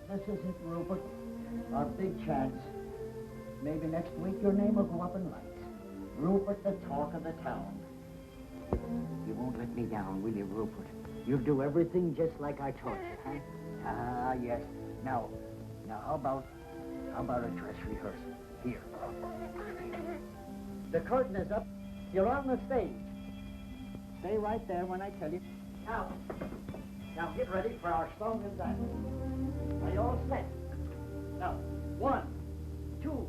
This isn't Rupert. Our big chance. Maybe next week your name will go up in lights. Rupert, the talk of the town. You won't let me down, will you, Rupert? You'll do everything just like I taught you, huh? Ah, yes. Now, how about a dress rehearsal? Here. The curtain is up. You're on the stage. Stay right there when I tell you. Now get ready for our song and dance. Are you all set? Now, 1, 2.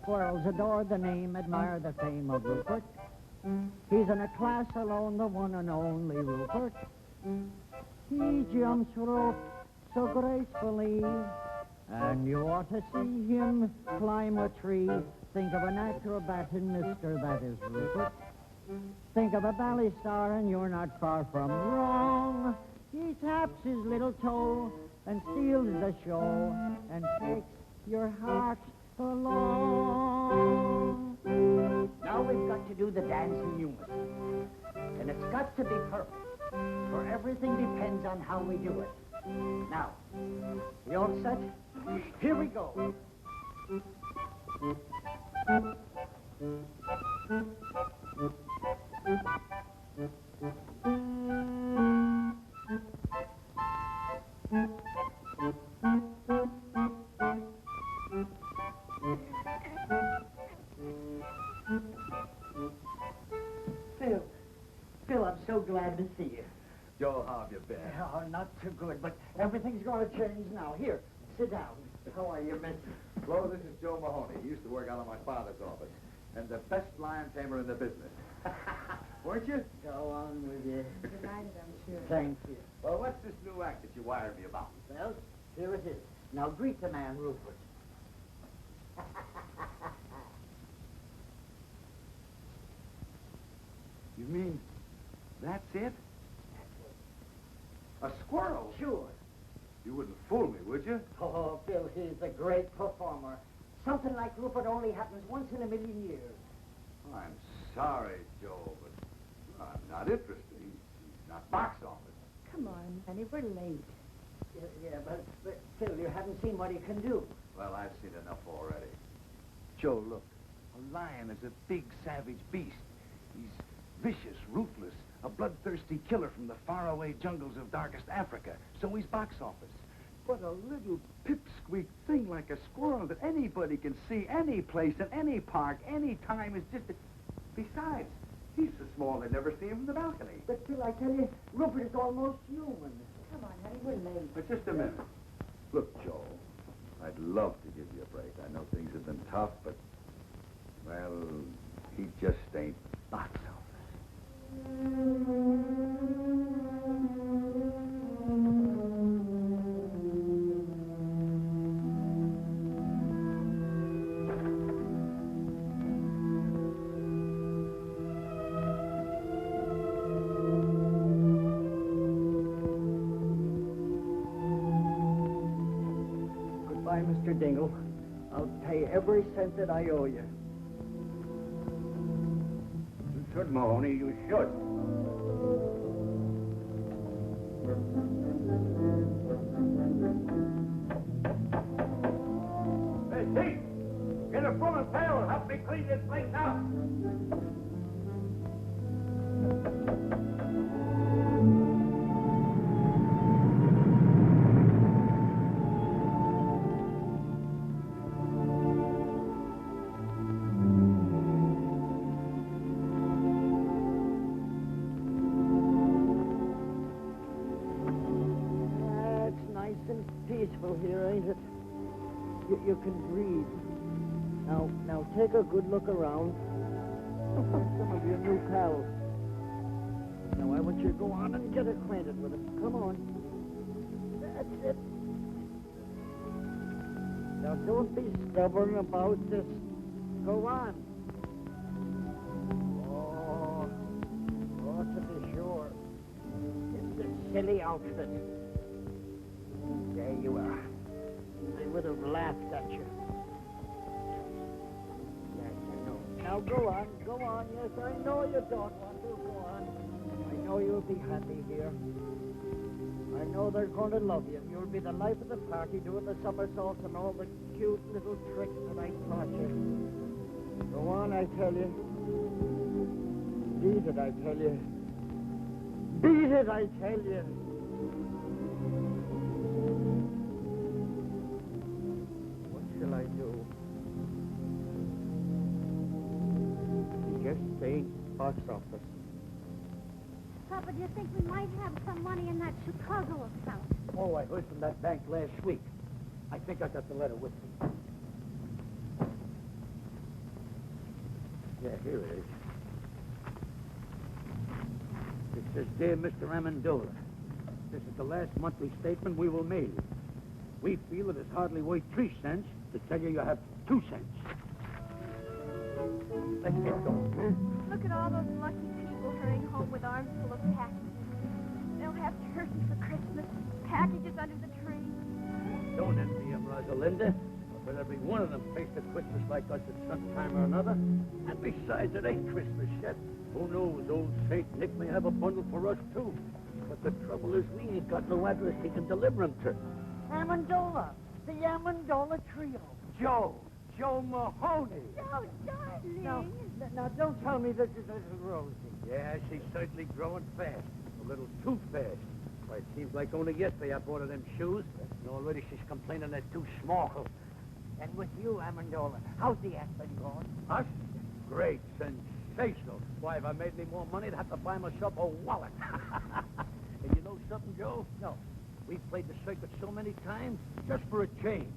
Squirrels adore the name, admire the fame of Rupert. He's in a class alone, the one and only Rupert. He jumps rope so gracefully, and you ought to see him climb a tree. Think of an acrobat in Mister, that is Rupert. Think of a ballet star, and you're not far from wrong. He taps his little toe and steals the show and takes your heart along. Now we've got to do the dance in unison, and it's got to be perfect, for everything depends on how we do it. Now, you all set? Here we go. Phil, I'm so glad to see you. Joe, how have you been? Oh, not too good, but everything's going to change now. Here, sit down. How are you, mister? Flo, this is Joe Mahoney. He used to work out of my father's office. And the best lion tamer in the business. Weren't you? Go on with you. Delighted, I'm sure. Thank you. Well, what's this new act that you wired me about? Well, here it is. Now greet the man, Rupert. You mean that's it? A squirrel? Sure. You wouldn't fool me, would you? Oh, Bill, he's a great performer. Something like Rupert only happens once in a million years. I'm sorry, Joe, but I'm not interested. He's not box office. Come on, Benny, we're late. Yeah, but Phil, you haven't seen what he can do. Well, I've seen enough already. Joe, look. A lion is a big, savage beast. He's vicious, ruthless, a bloodthirsty killer from the faraway jungles of darkest Africa. So he's box office. But a little pipsqueak thing like a squirrel that anybody can see any place, in any park, any time is just... Besides, he's so small they'd never see him from the balcony. But Phil, I tell you, Rupert is almost human. Come on, honey, we're late. But just a minute. Look, Joe, I'd love to give you a break. I know things have been tough, but, well, he just ain't box office. Goodbye, Mr. Dingle. I'll pay every cent that I owe you. You should, Mahoney, you should. Hey, Pete! Get a broom and pail and help me clean this place out! Peaceful here, ain't it? You can breathe. Now take a good look around. Some of your new pals. Now I want you to go on and get acquainted with them. Come on. That's it. Now, don't be stubborn about this. Go on. Oh, to be sure. It's a silly outfit. There you are. I would have laughed at you. Yes, I know. Now, go on. Yes, I know you don't want to. Go on. I know you'll be happy here. I know they're going to love you. You'll be the life of the party, doing the somersaults and all the cute little tricks that I taught you. Go on, I tell you. Beat it, I tell you. Beat it, I tell you. What shall I do? He just stayed box office. Papa, do you think we might have some money in that Chicago account? Oh, I heard from that bank last week. I think I got the letter with me. Yeah, here it is. It says, Dear Mr. Amendola, this is the last monthly statement we will mail you. We feel it is hardly worth 3 cents to tell you you have 2 cents. Let's get going, huh? Look at all those lucky people hurrying home with arms full of packages. They'll have turkey for Christmas, packages under the tree. Don't envy them, Rosalinda. But every one of them faced a Christmas like us at some time or another. And besides, it ain't Christmas yet. Who knows, old Saint Nick may have a bundle for us, too. But the trouble is we ain't got no address he can deliver them to. Amendola. The Amendola Trio. Joe Mahoney. Oh, darling. Now, don't tell me this is little Rosie. Yeah, she's certainly growing fast. A little too fast. Why, it seems like only yesterday I bought her them shoes, and already she's complaining they're too small. And with you, Amendola, how's the act been going? Us? Great, sensational. Why, if I made any more money, I'd have to buy myself a wallet. And you know something, Joe? No. We've played the circuit so many times, just for a change.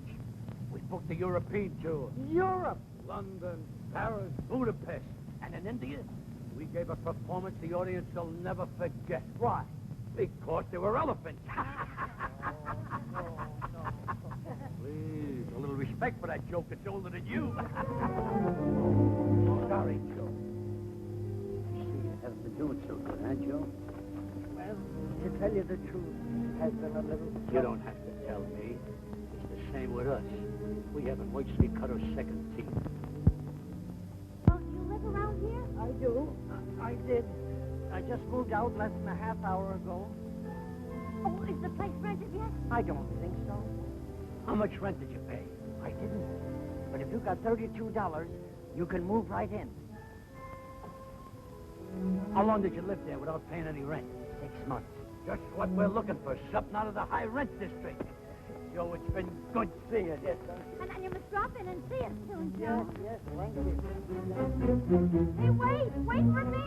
We booked the European tour. Europe? London, Paris, Budapest. And in India, we gave a performance the audience will never forget. Why? Because there were elephants. No. Please, a little respect for that joke. It's older than you. Sorry, Joe. You see, you haven't been doing so good, huh, Joe? Well, to tell you the truth, it has been a little... You don't have to tell me. It's the same with us. We haven't virtually cut our second teeth. Don't you live around here? I do. I did. I just moved out less than a half hour ago. Oh, is the place rented yet? I don't think so. How much rent did you pay? I didn't. But if you got $32, you can move right in. How long did you live there without paying any rent? 6 months. Just what we're looking for, something out of the high rent district. Joe, it's been good seeing you. Yes, sir. And you must drop in and see us soon, Joe. Yes, thank you. Hey, wait for me.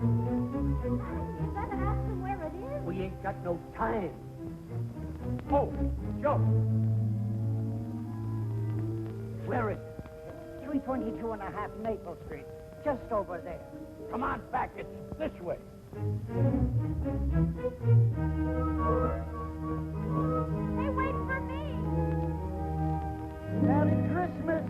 You better ask him where it is. We ain't got no time. Oh, Joe. Where is it? 322 and a half Maple Street. Just over there. Come on back. It's this way. Hey, wait for me. Merry Christmas.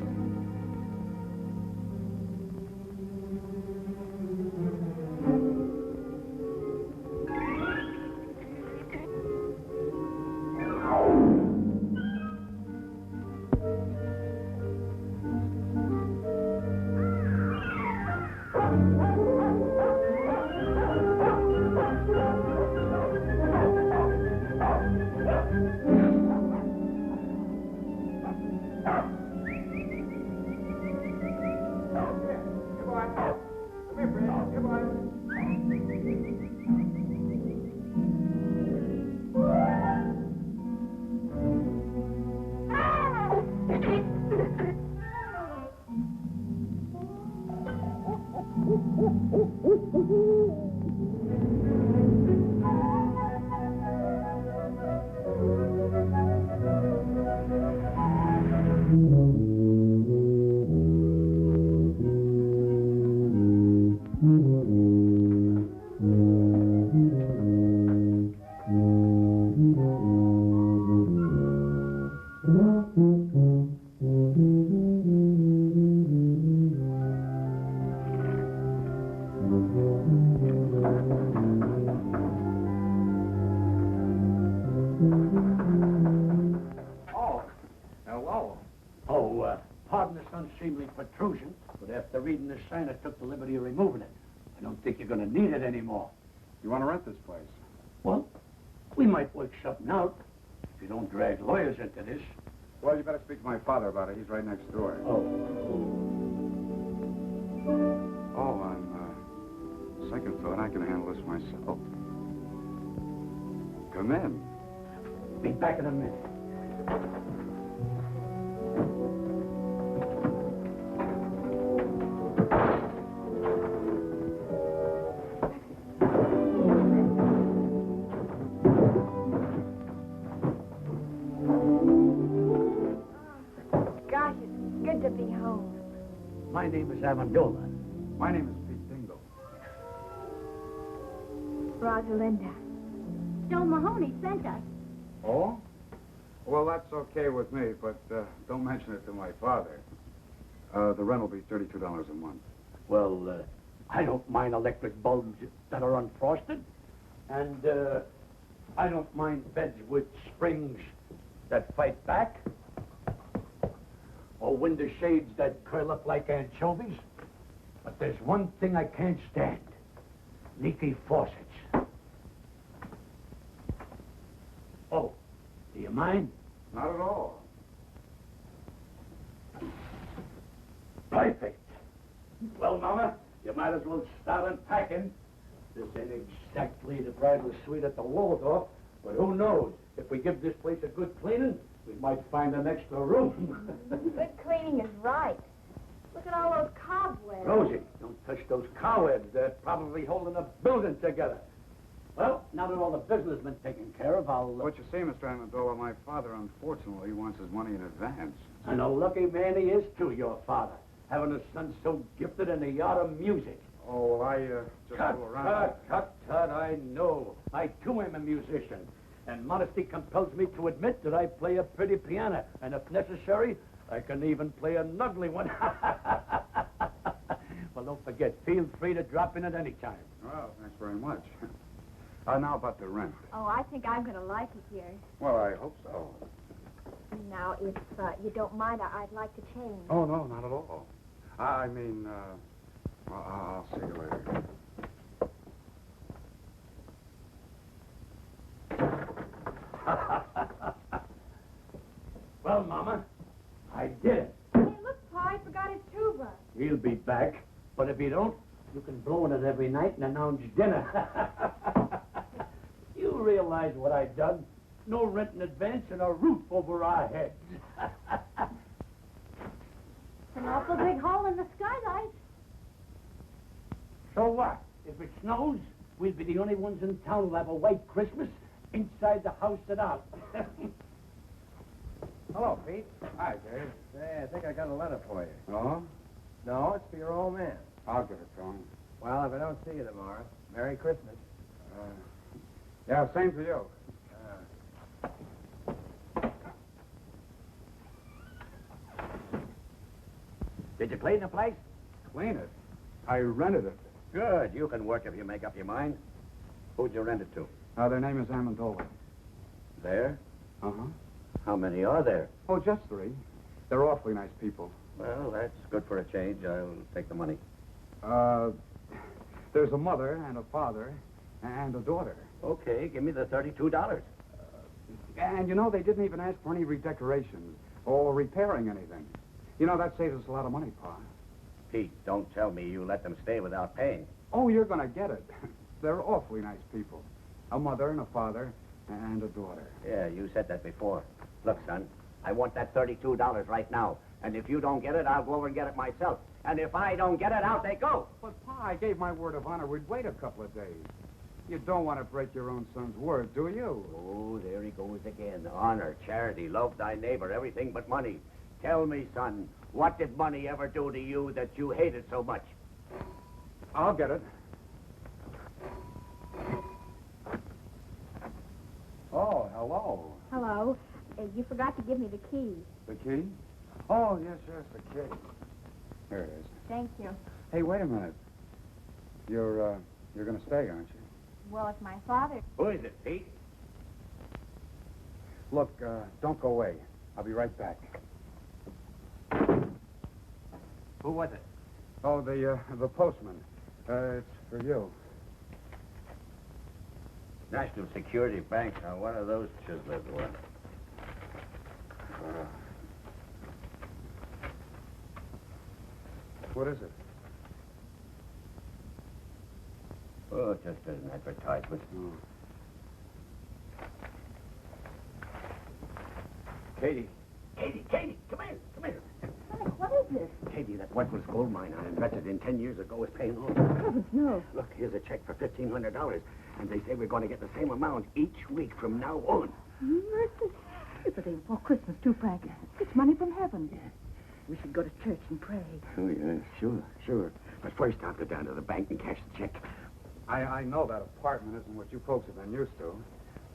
unseemly protrusion, but after reading the sign, I took the liberty of removing it. I don't think you're going to need it anymore. You want to rent this place? Well, we might work something out if you don't drag lawyers into this. Well, you better speak to my father about it. He's right next door. Oh. Oh, on second thought, I can handle this myself. Come in. Be back in a minute. Gosh, it's good to be home. My name is Amendola. My name is Pete Dingle. Rosalinda. Joe Mahoney sent us. Oh? Well, that's okay with me, but don't mention it to my father. The rent will be $32 a month. Well, I don't mind electric bulbs that are unfrosted. And I don't mind beds with springs that fight back. Or window shades that curl up like anchovies. But there's one thing I can't stand. Leaky faucets. Oh, do you mind? Not at all. Perfect. Well, Mama, you might as well start unpacking. This ain't exactly the bridal suite at the Waldorf, but who knows? If we give this place a good cleaning, we might find an extra room. Good cleaning is right. Look at all those cobwebs. Rosie, don't touch those cobwebs. They're probably holding the building together. Well, now that all the business has been taken care of, I'll... What you see, Mr. Amendola, my father, unfortunately, wants his money in advance. And a lucky man he is, too, your father. Having a son so gifted in the art of music. Oh, well, I just fool around. Cut, I know. I, too, am a musician. And modesty compels me to admit that I play a pretty piano. And if necessary, I can even play an ugly one. Well, don't forget, feel free to drop in at any time. Well, thanks very much. Now about the rent. Oh, I think I'm going to like it here. Well, I hope so. Now, if you don't mind, I'd like to change. Oh, no, not at all. I mean, well, I'll see you later. Well, Mama, I did it. Hey, look, Pa, I forgot his tuba. He'll be back. But if you don't, you can blow in it every night and announce dinner. You realize what I've done? No rent in advance and a roof over our heads. It's an awful big hole in the skylight. So what? If it snows, we'll be the only ones in town who'll have a white Christmas inside the house and out. Hello, Pete. Hi, Dave. Say, I think I got a letter for you. Oh? No, it's for your old man. I'll give it to him. Well, if I don't see you tomorrow, Merry Christmas. Yeah, same for you. Did you clean the place? Clean it. I rented it. Good. You can work if you make up your mind. Who'd you rent it to? Their name is Amendola. There? Uh-huh. How many are there? Oh, just 3. They're awfully nice people. Well, that's good for a change. I'll take the money. There's a mother and a father and a daughter. Okay, give me the $32. And, you know, they didn't even ask for any redecorations or repairing anything. You know, that saves us a lot of money, Pa. Pete, don't tell me you let them stay without paying. Oh, you're going to get it. They're awfully nice people. A mother and a father and a daughter. Yeah, you said that before. Look, son, I want that $32 right now. And if you don't get it, I'll go over and get it myself. And if I don't get it, out they go. But, Pa, I gave my word of honor we'd wait a couple of days. You don't want to break your own son's word, do you? Oh, there he goes again. Honor, charity, love thy neighbor, everything but money. Tell me, son, what did money ever do to you that you hated so much? I'll get it. Oh, hello. Hello. You forgot to give me the key. The key? Oh, yes, the key. Here it is. Thank you. Hey, wait a minute. You're going to stay, aren't you? Well, if my father... Who is it, Pete? Look, don't go away. I'll be right back. Who was it? Oh, the postman. It's for you. National Security Bank. Now, what are those chiseled ones? What is it? Oh, just an advertisement. Oh. Katie, come here. Frank, what is this? Katie, that worthless gold mine I invested in 10 years ago is paying off. Heavens, no. Look, here's a check for $1,500, and they say we're going to get the same amount each week from now on. Mercy. It's the day before Christmas, too, Frank. It's money from heaven. We should go to church and pray. Oh, yeah, sure. But first, I'll go down to the bank and cash the check. I know that apartment isn't what you folks have been used to,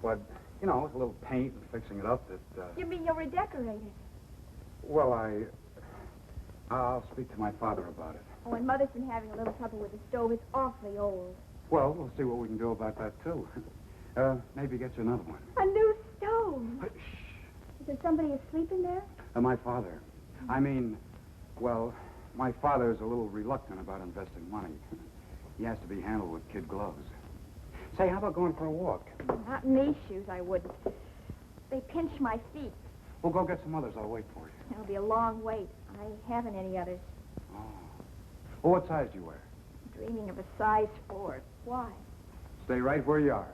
but, you know, with a little paint and fixing it up, You mean you'll redecorate it? well, I'll speak to my father about it. Oh, and Mother's been having a little trouble with the stove. It's awfully old. Well, we'll see what we can do about that, too. Maybe get you another one. A new stove. Shh. Is there somebody asleep in there? My father. I mean, well, my father's a little reluctant about investing money. He has to be handled with kid gloves. Say, how about going for a walk? Not in these shoes, I wouldn't. They pinch my feet. We'll go get some others. I'll wait for you. It'll be a long wait. I haven't any others. Oh. Well, what size do you wear? Dreaming of a size 4. Why? Stay right where you are.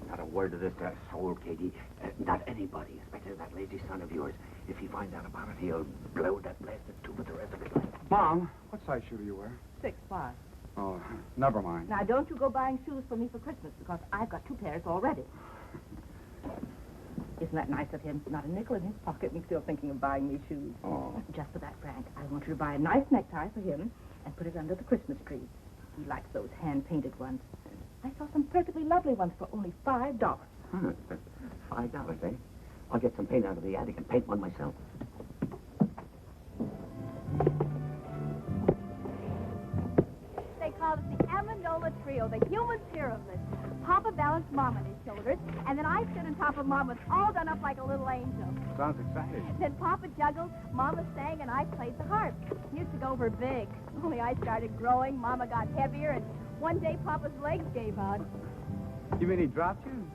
Not a word of this to a soul, Katie. Not anybody, especially that lazy son of yours. If he finds out about it, he'll blow that blasted tube for the rest of his life. Mom, what size shoe do you wear? 6'5". Oh, never mind. Now, don't you go buying shoes for me for Christmas, because I've got 2 pairs already. Isn't that nice of him? Not a nickel in his pocket and still thinking of buying me shoes. Oh. Just for that, Frank, I want you to buy a nice necktie for him and put it under the Christmas tree. He likes those hand-painted ones. I saw some perfectly lovely ones for only $5. Huh, that's $5, eh? I'll get some paint out of the attic and paint one myself. They call it the Amendola Trio, the human pyramid. Papa balanced Mom on his shoulders, and then I stood on top of Mama, all done up like a little angel. Sounds exciting. Then Papa juggled, Mama sang, and I played the harp. He used to go for big. Only I started growing, Mama got heavier, and one day Papa's legs gave out. You mean he dropped you?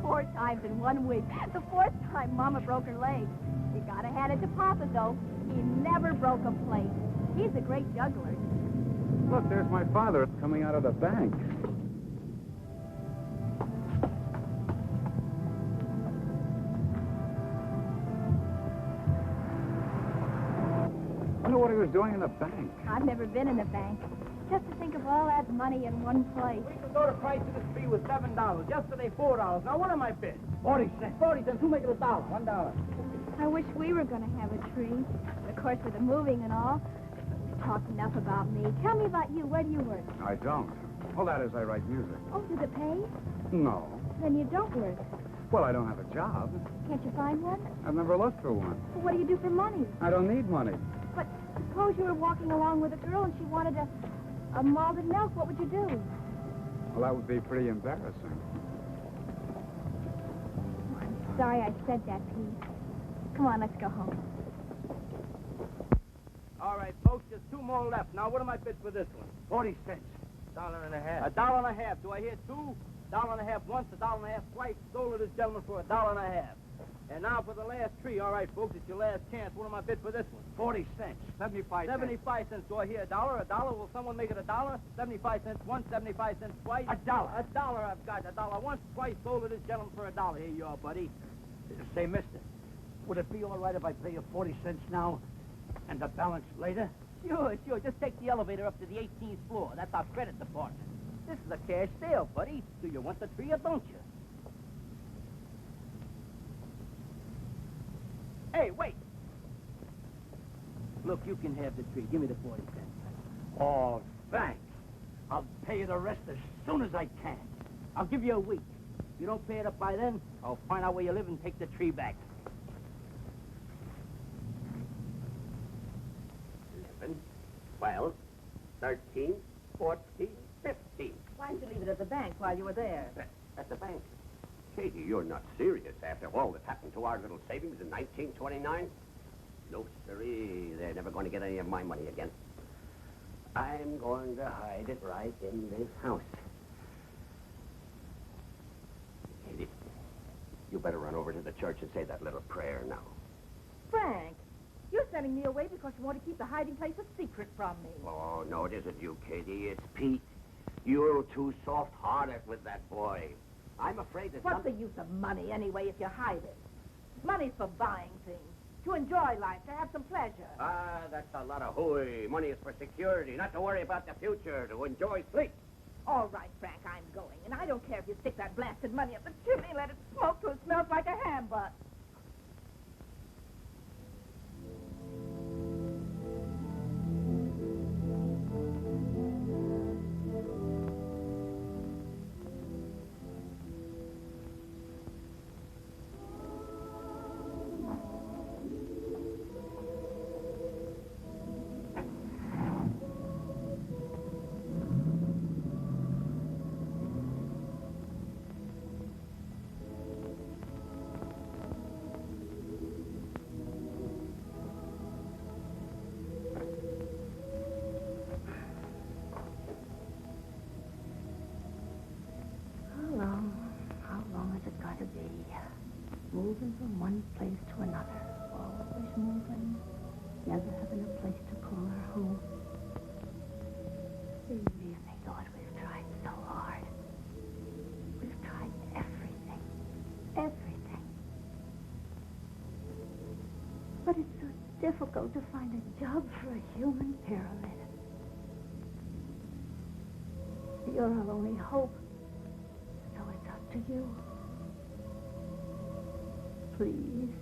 4 times in 1 week. The 4th time, Mama broke her leg. You gotta hand it to Papa, though. He never broke a plate. He's a great juggler. Look, there's my father coming out of the bank. I wonder what he was doing in the bank. I've never been in a bank. Just to think of all that money in one place. We could go to price of the tree with $7. Yesterday, $4. Now, what am I bid? 40 cents. 40 cents. Who make it $1? $1. I wish we were going to have a tree. Of course, with the moving and all. We've talked enough about me. Tell me about you. Where do you work? I don't. Well, that is, I write music. Oh, does it pay? No. Then you don't work. Well, I don't have a job. Can't you find one? I've never looked for one. Well, what do you do for money? I don't need money. But suppose you were walking along with a girl and she wanted a malted milk. What would you do? Well, that would be pretty embarrassing. Oh, I'm sorry I said that, Pete. Come on, let's go home. All right, folks, there's 2 more left. Now, what am I bid for this one? 40 cents. $1.50. $1.50. Do I hear 2? $1.50 once, $1.50 twice. Sold to this gentleman for $1.50. And now for the last tree. All right, folks, it's your last chance. What am I bid for this one? 40 cents. 75 cents. 75 cents. Do I hear $1? $1? Will someone make it $1? 75 cents once, 75 cents twice. $1. $1 I've got. $1 once, twice. Sold to this gentleman for $1. Here you are, buddy. Say, mister, would it be all right if I pay you 40 cents now and the balance later? Sure. Just take the elevator up to the 18th floor. That's our credit department. This is a cash sale, buddy. Do you want the tree or don't you? Hey, wait. Look, you can have the tree. Give me the 40 cents. Oh, thanks. I'll pay you the rest as soon as I can. I'll give you a week. If you don't pay it up by then, I'll find out where you live and take the tree back. 11, 12, 13, 14, 15. Why didn't you leave it at the bank while you were there? At the bank. Katie, you're not serious after all that happened to our little savings in 1929? No, sirree. They're never going to get any of my money again. I'm going to hide it right in this house. Katie, you better run over to the church and say that little prayer now. Frank, you're sending me away because you want to keep the hiding place a secret from me. Oh, no, it isn't you, Katie. It's Pete. You're too soft-hearted with that boy. I'm afraid that What's the use of money, anyway, if you hide it? Money's for buying things, to enjoy life, to have some pleasure. Ah, that's a lot of hooey. Money is for security, not to worry about the future, to enjoy sleep. All right, Frank, I'm going. And I don't care if you stick that blasted money up the chimney and let it smoke till it smells like a ham butt. How long is it going to be? Moving from one place to another. Always moving. Never having a place to call our home. We really thought we've tried so hard. We've tried everything. Everything. But it's so difficult to find a job for a human pyramid. You're our only hope. So it's up to you. Please.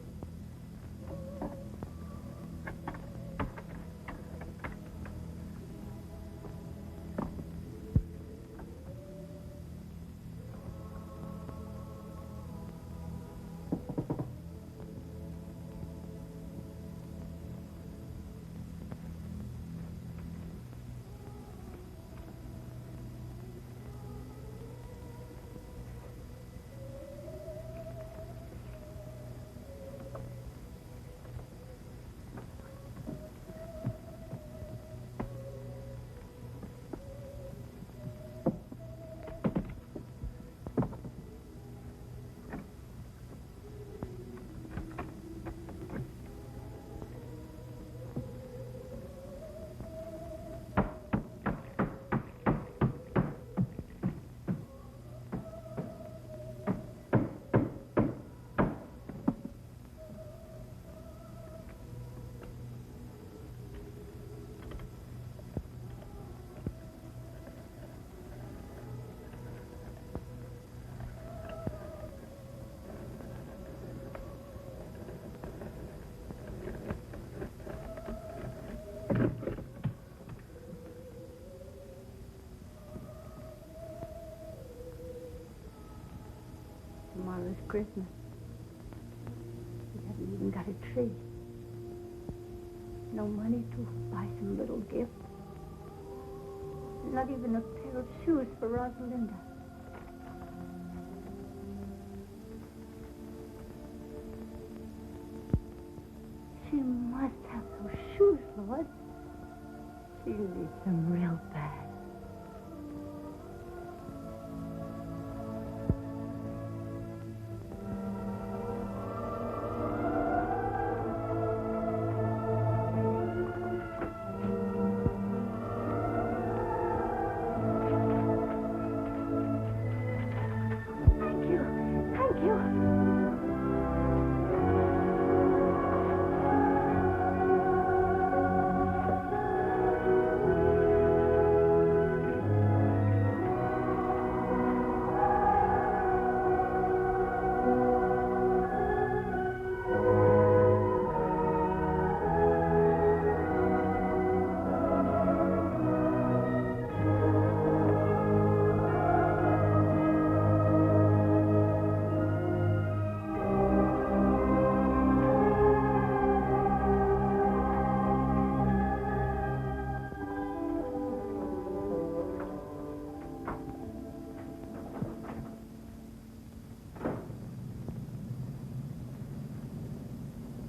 Tomorrow's Christmas. We haven't even got a tree. No money to buy some little gift. Not even a pair of shoes for Rosalinda. She must have those shoes, Lord. She needs them real bad.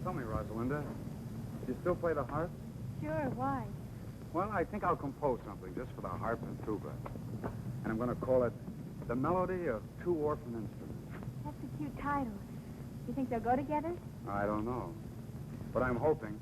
Tell me, Rosalinda, You still play the harp? Sure, why? Well, I think I'll compose something just for the harp and tuba. And I'm going to call it The Melody of Two Orphan Instruments. That's a cute title. You think they'll go together? I don't know. But I'm hoping.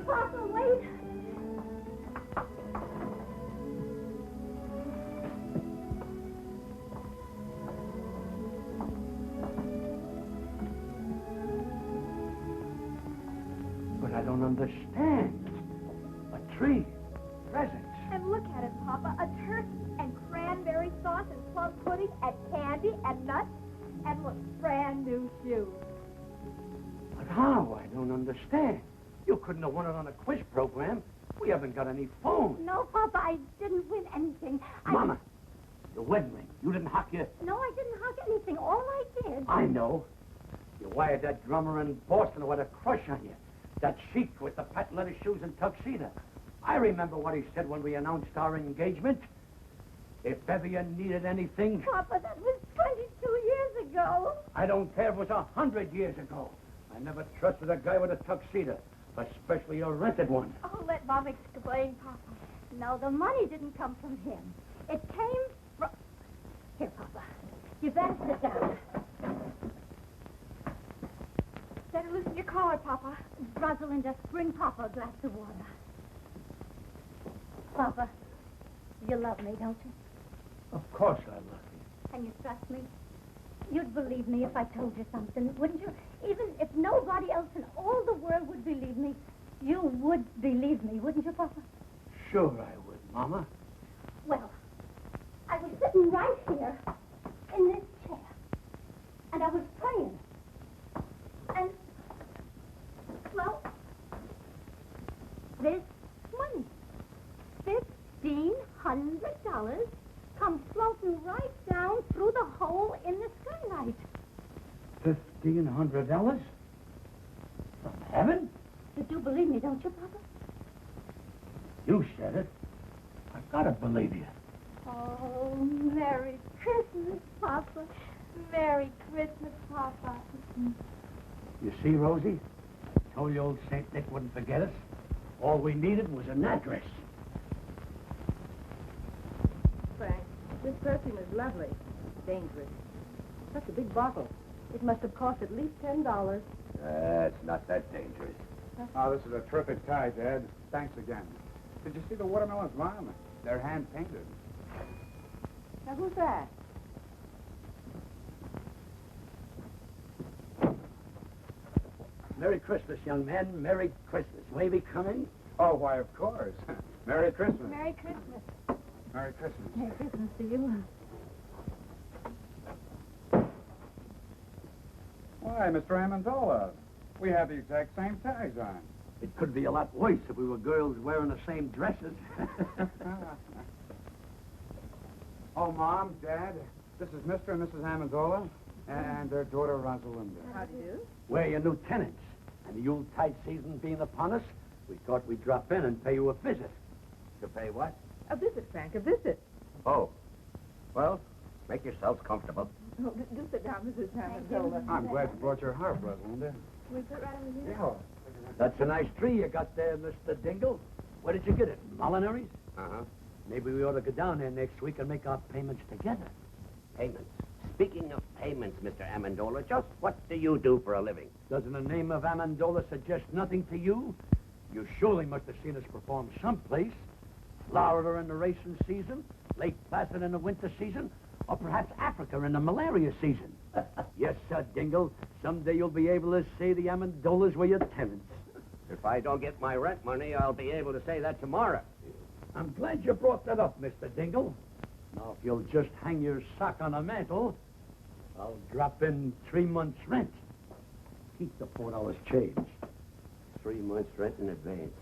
Papa, wait. But I don't understand. A tree, presents. And look at it, Papa. A turkey and cranberry sauce and plum pudding and candy and nuts. And look, brand new shoes. But how? I don't understand. You couldn't have won it on a quiz program. We haven't got any phone. No, Papa, I didn't win anything. Mama, the wedding ring. You didn't hock your... No, I didn't hug anything. All I did... I know. You wired that drummer in Boston with a crush on you. That sheik with the patent leather shoes and tuxedo. I remember what he said when we announced our engagement. If ever you needed anything... Papa, that was 22 years ago. I don't care if it was 100 years ago. I never trusted a guy with a tuxedo, especially a rented one. Oh, let Mom explain, Papa. No, the money didn't come from him. It came from... Here, Papa. You better sit down. Better loosen your collar, Papa. Rosalinda, bring Papa a glass of water. Papa, you love me, don't you? Of course I love you. Can you trust me? You'd believe me if I told you something, wouldn't you? Even if nobody else in all the world would believe me, you would believe me, wouldn't you, Papa? Sure I would, Mama. Well, I was sitting right here in this chair, and I was praying. And, well, this money, $1,500, comes floating right down through the hole in the skylight. $1,500? From heaven? You do believe me, don't you, Papa? You said it. I've got to believe you. Oh, Merry Christmas, Papa. Merry Christmas, Papa. You see, Rosie? I told you old St. Nick wouldn't forget us. All we needed was an address. Frank, this perfume is lovely. Dangerous. Such a big bottle. It must have cost at least $10. It's not that dangerous. Oh, this is a terrific tie, Dad. Thanks again. Did you see the watermelons, Mom? They're hand-painted. Now, who's that? Merry Christmas, young man. Merry Christmas. May we come in? Oh, why, of course. Merry Christmas. Merry Christmas. Merry Christmas. Merry Christmas to you. Why, Mr. Amendola, we have the exact same tags on. It could be a lot worse if we were girls wearing the same dresses. Oh, Mom, Dad, this is Mr. and Mrs. Amendola and their daughter, Rosalinda. How do you do? We're your new tenants. And the Yuletide season being upon us, we thought we'd drop in and pay you a visit. To pay what? A visit, Frank, a visit. Oh. Well, make yourselves comfortable. Oh, do sit down, Mrs. Amendola. I'm glad you brought your harp, Rosalinda. Can we put it right over here? Yeah. That's a nice tree you got there, Mr. Dingle. Where did you get it? Molinary's? Uh-huh. Maybe we ought to go down there next week and make our payments together. Payments. Speaking of payments, Mr. Amendola, just what do you do for a living? Doesn't the name of Amendola suggest nothing to you? You surely must have seen us perform someplace. Florida in the racing season, Lake Placid in the winter season, or perhaps Africa in the malaria season. Yes, sir, Dingle. Someday you'll be able to say the Amendolas were your tenants. If I don't get my rent money, I'll be able to say that tomorrow. I'm glad you brought that up, Mr. Dingle. Now, if you'll just hang your sock on the mantle, I'll drop in 3 months' rent. Keep the $4 change. 3 months' rent in advance.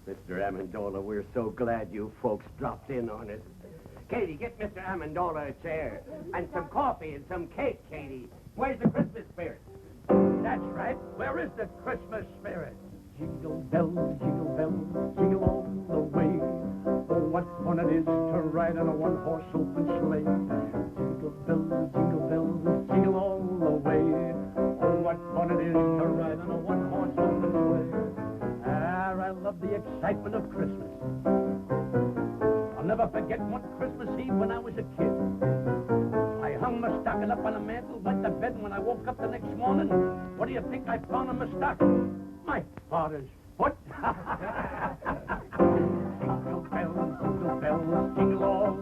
Mr. Amendola, we're so glad you folks dropped in on us. Katie, get Mr. Amendola a chair. And some coffee and some cake, Katie. Where's the Christmas spirit? That's right. Where is the Christmas spirit? Jingle bells, jingle all the way. Oh, what fun it is to ride on a one-horse open sleigh. Jingle bells, jingle all the way. Oh, what fun it is to ride on a one-horse open sleigh. Ah, I love the excitement of Christmas. I'll never forget one Christmas Eve when I was a kid. I hung my stocking up on the mantle, went to bed, and when I woke up the next morning, what do you think I found in my stocking? My father's foot. Jingle bells, jingle all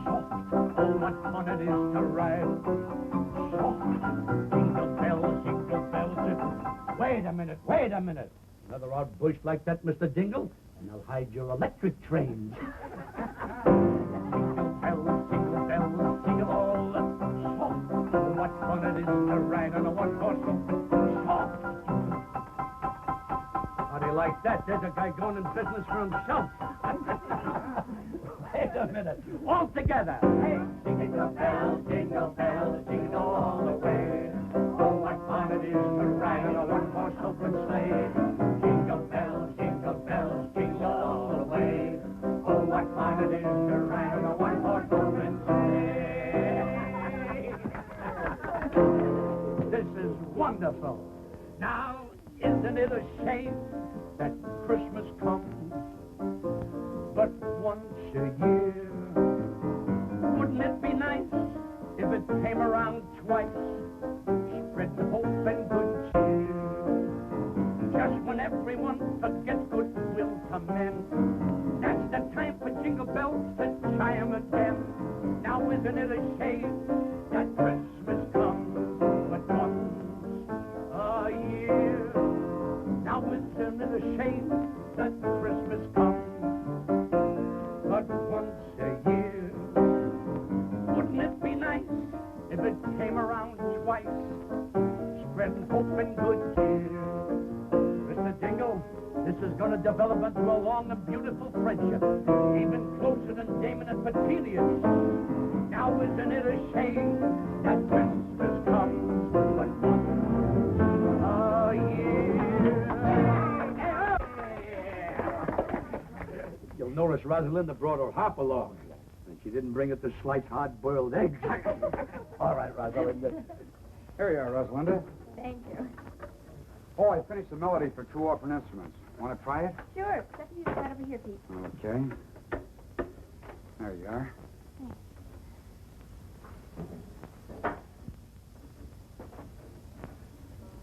soft. Oh, what fun it is to ride soft. Jingle bells. Wait a minute. Another odd bush like that, Mr. Dingle, and I'll hide your electric trains. Jingle bells, jingle all soft. Oh, what fun it is to ride on a one-horse open soft. How do you like that? There's a guy going in business for himself. Wait a minute. All together. Hey, jingle bells, jingle all the way. Oh, what fun it is to ride on a one-horse open sleigh. Jingle bells, jingle all the way. Oh, what fun it is to ride on a one-horse open sleigh. This is wonderful. Now, isn't it a shame that Christmas comes but once a year? Wouldn't it be nice if it came around twice, spreading hope and good cheer? Just when everyone forgets goodwill to men, that's the time for jingle bells to chime again. Now isn't it a shame that Christmas comes but once a year? Now isn't it a shame that Christmas comes but once a year? Wouldn't it be nice if it came around twice, spreading hope and good cheer? Mr. Dingle, this is going to develop into a long and beautiful friendship, even closer than Damon and Petilius. Now isn't it a shame that Christmas comes but once a year? You'll notice Rosalinda brought her hop along, and she didn't bring it to slice hard-boiled eggs. All right, Rosalinda. Here you are, Rosalinda. Thank you. Oh, I finished the melody for two orphan instruments. Want to try it? Sure. Set the music right over here, Pete. Okay. There you are.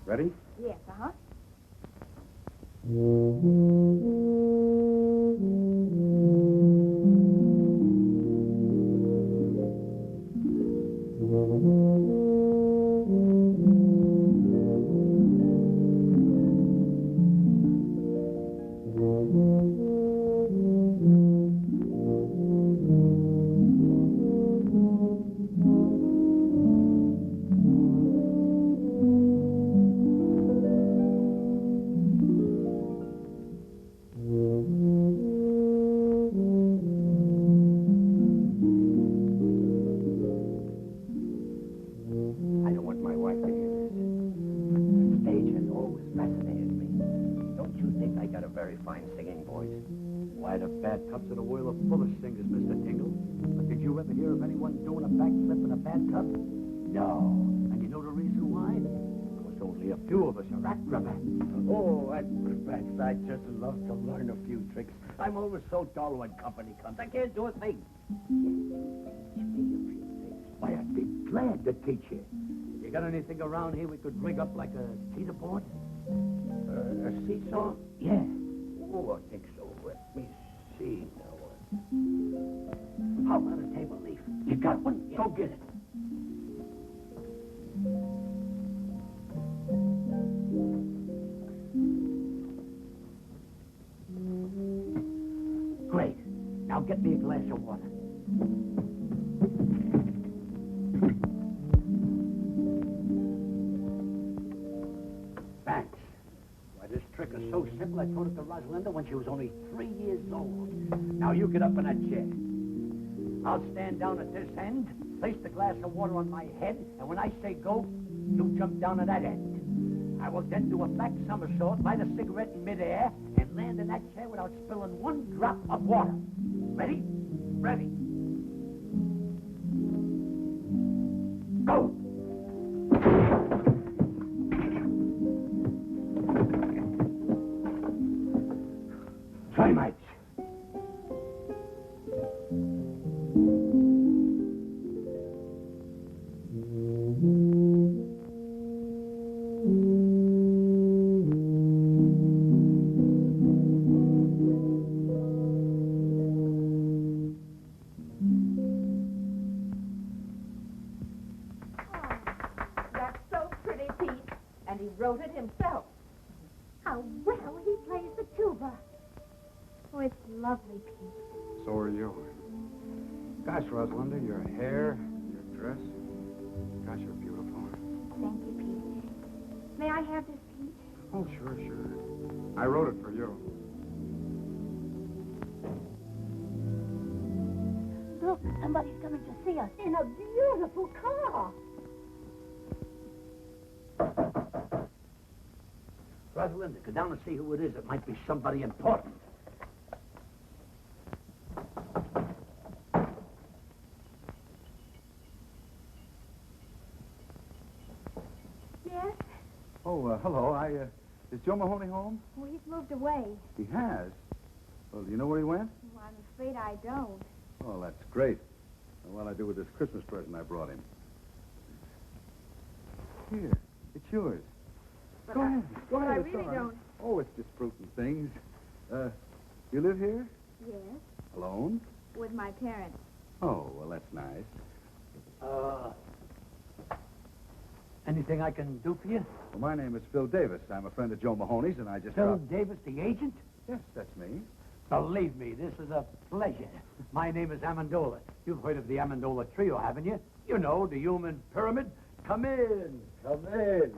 Ready? Yes, uh-huh. I don't want my wife to hear this. The stage has always fascinated me. Don't you think I got a very fine singing voice? Why, the bathtubs of the world are full of singers, Mr. Tingle. But did you ever hear of anyone doing a backflip in a bathtub? No. And you know the reason why? Because only a few of us are acrobats. Oh, acrobats. I just love to learn a few tricks. I'm always so dull when company comes. I can't do a thing. Why, I'd be glad to teach you. You got anything around here we could rig up like a teeter board? A seesaw? Yeah. Oh, I think so. Let me see now. How about a table leaf? You got one? Yeah. Go get it. Great. Now get me a glass of water. Thanks. Why, this trick is so simple. I taught it to Rosalinda when she was only 3 years old. Now you get up in that chair. I'll stand down at this end, place the glass of water on my head, and when I say go, you jump down at that end. I will then do a back somersault, light a cigarette in midair, and land in that chair without spilling one drop of water. Ready? Ready. Go! Try, mates. That's so pretty, Pete. And he wrote it himself. How well he plays the tuba. Oh, it's lovely, Pete. So are you. Gosh, Rosalinda, your hair, your dress. Gosh, you're beautiful. Thank you, Pete. May I have this, Pete? Oh, sure, sure. I wrote it for you. Look, somebody's coming to see us in a beautiful car. Rosalinda, go down and see who it is. It might be somebody important. Yes? Oh, hello. Is Joe Mahoney home? Well, he's moved away. He has? Well, do you know where he went? Well, I'm afraid I don't. Oh, that's great. Well, what'll I do with this Christmas present I brought him? Here, it's yours. Go ahead. Go ahead. I it's really all right. don't. Oh, it's just fruit and things. You live here? Yes, Alone? with my parents. Oh, well, that's nice. Anything I can do for you? Well, my name is Phil Davis. I'm a friend of Joe Mahoney's, and I just... Phil Davis, the agent? Yes, that's me. Believe me, this is a pleasure. My name is Amendola. You've heard of the Amendola Trio, haven't you? You know, the human pyramid. Come in. Come in.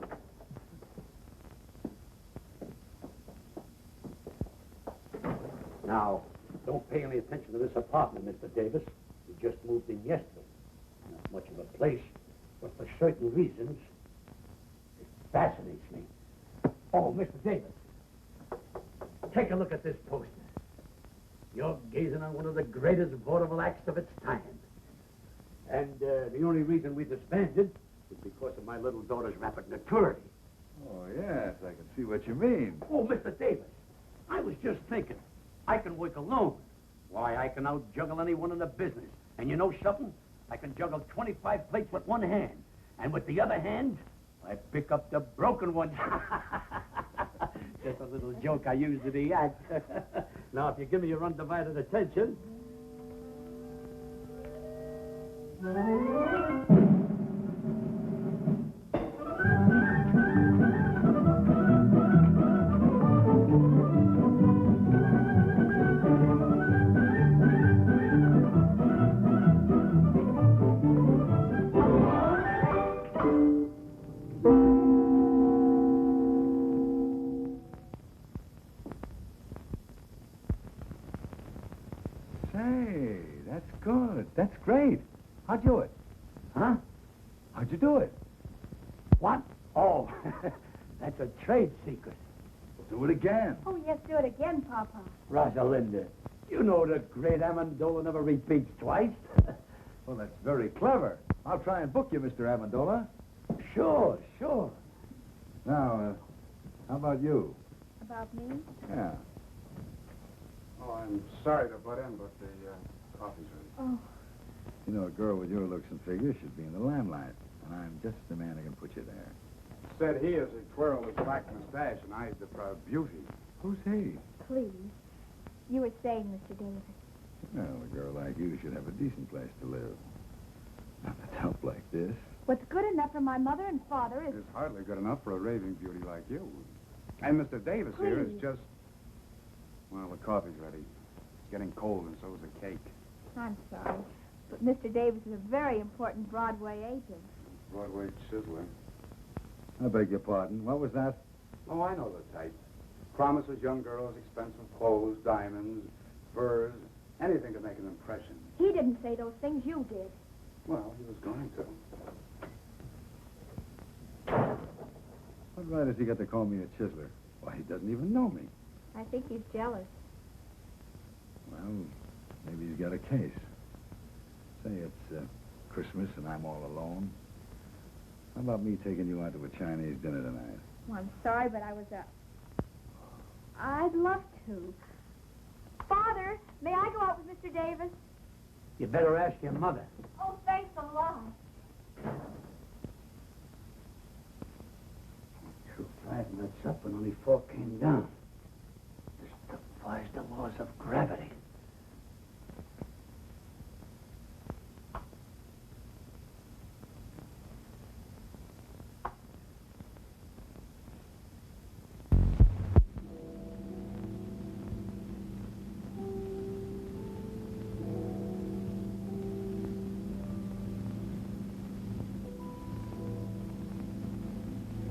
Now, don't pay any attention to this apartment, Mr. Davis. We just moved in yesterday. Not much of a place, but for certain reasons, it fascinates me. Oh, Mr. Davis, take a look at this poster. You're gazing on one of the greatest vaudeville acts of its time. And the only reason we disbanded was because of my little daughter's rapid maturity. Oh, yes, I can see what you mean. Oh, Mr. Davis, I was just thinking, I can work alone. Why, I can out-juggle anyone in the business. And you know something? I can juggle 25 plates with one hand. And with the other hand, I pick up the broken ones. Just a little joke I used in the act. Now, if you give me your undivided attention... Say, that's good. That's great. How'd you do it? Huh? How'd you do it? What? Oh, that's a trade secret. Do it again. Oh, yes, do it again, Papa. Rosalinda, you know the great Amendola never repeats twice. Well, that's very clever. I'll try and book you, Mr. Amendola. Sure, sure. Now, how about you? About me? Yeah. Oh, I'm sorry to butt in, but the coffee's ready. Oh, You know, a girl with your looks and figure should be in the limelight. And I'm just the man who can put you there. Said he as he twirled his black mustache and eyed the proud beauty. Who's he? please. You were saying, Mr. Davis. Well, a girl like you should have a decent place to live. Not a dump like this. What's good enough for my mother and father is... It's hardly good enough for a raving beauty like you. And Mr. Davis here is Please. just... Well, the coffee's ready. It's getting cold, and so's the cake. I'm sorry, but Mr. Davis is a very important Broadway agent. Broadway chiseler. I beg your pardon. What was that? Oh, I know the type. Promises young girls expensive clothes, diamonds, furs, anything to make an impression. He didn't say those things, you did. Well, he was going to. What right has he got to call me a chiseler? Why, he doesn't even know me. I think he's jealous. Well, maybe he's got a case. Say it's Christmas and I'm all alone. How about me taking you out to a Chinese dinner tonight? Well, I'm sorry, but I'd love to. Father, may I go out with Mr. Davis? You better ask your mother. Oh, thanks a lot. Two fragments up and only 4 came down. This defies the laws of gravity.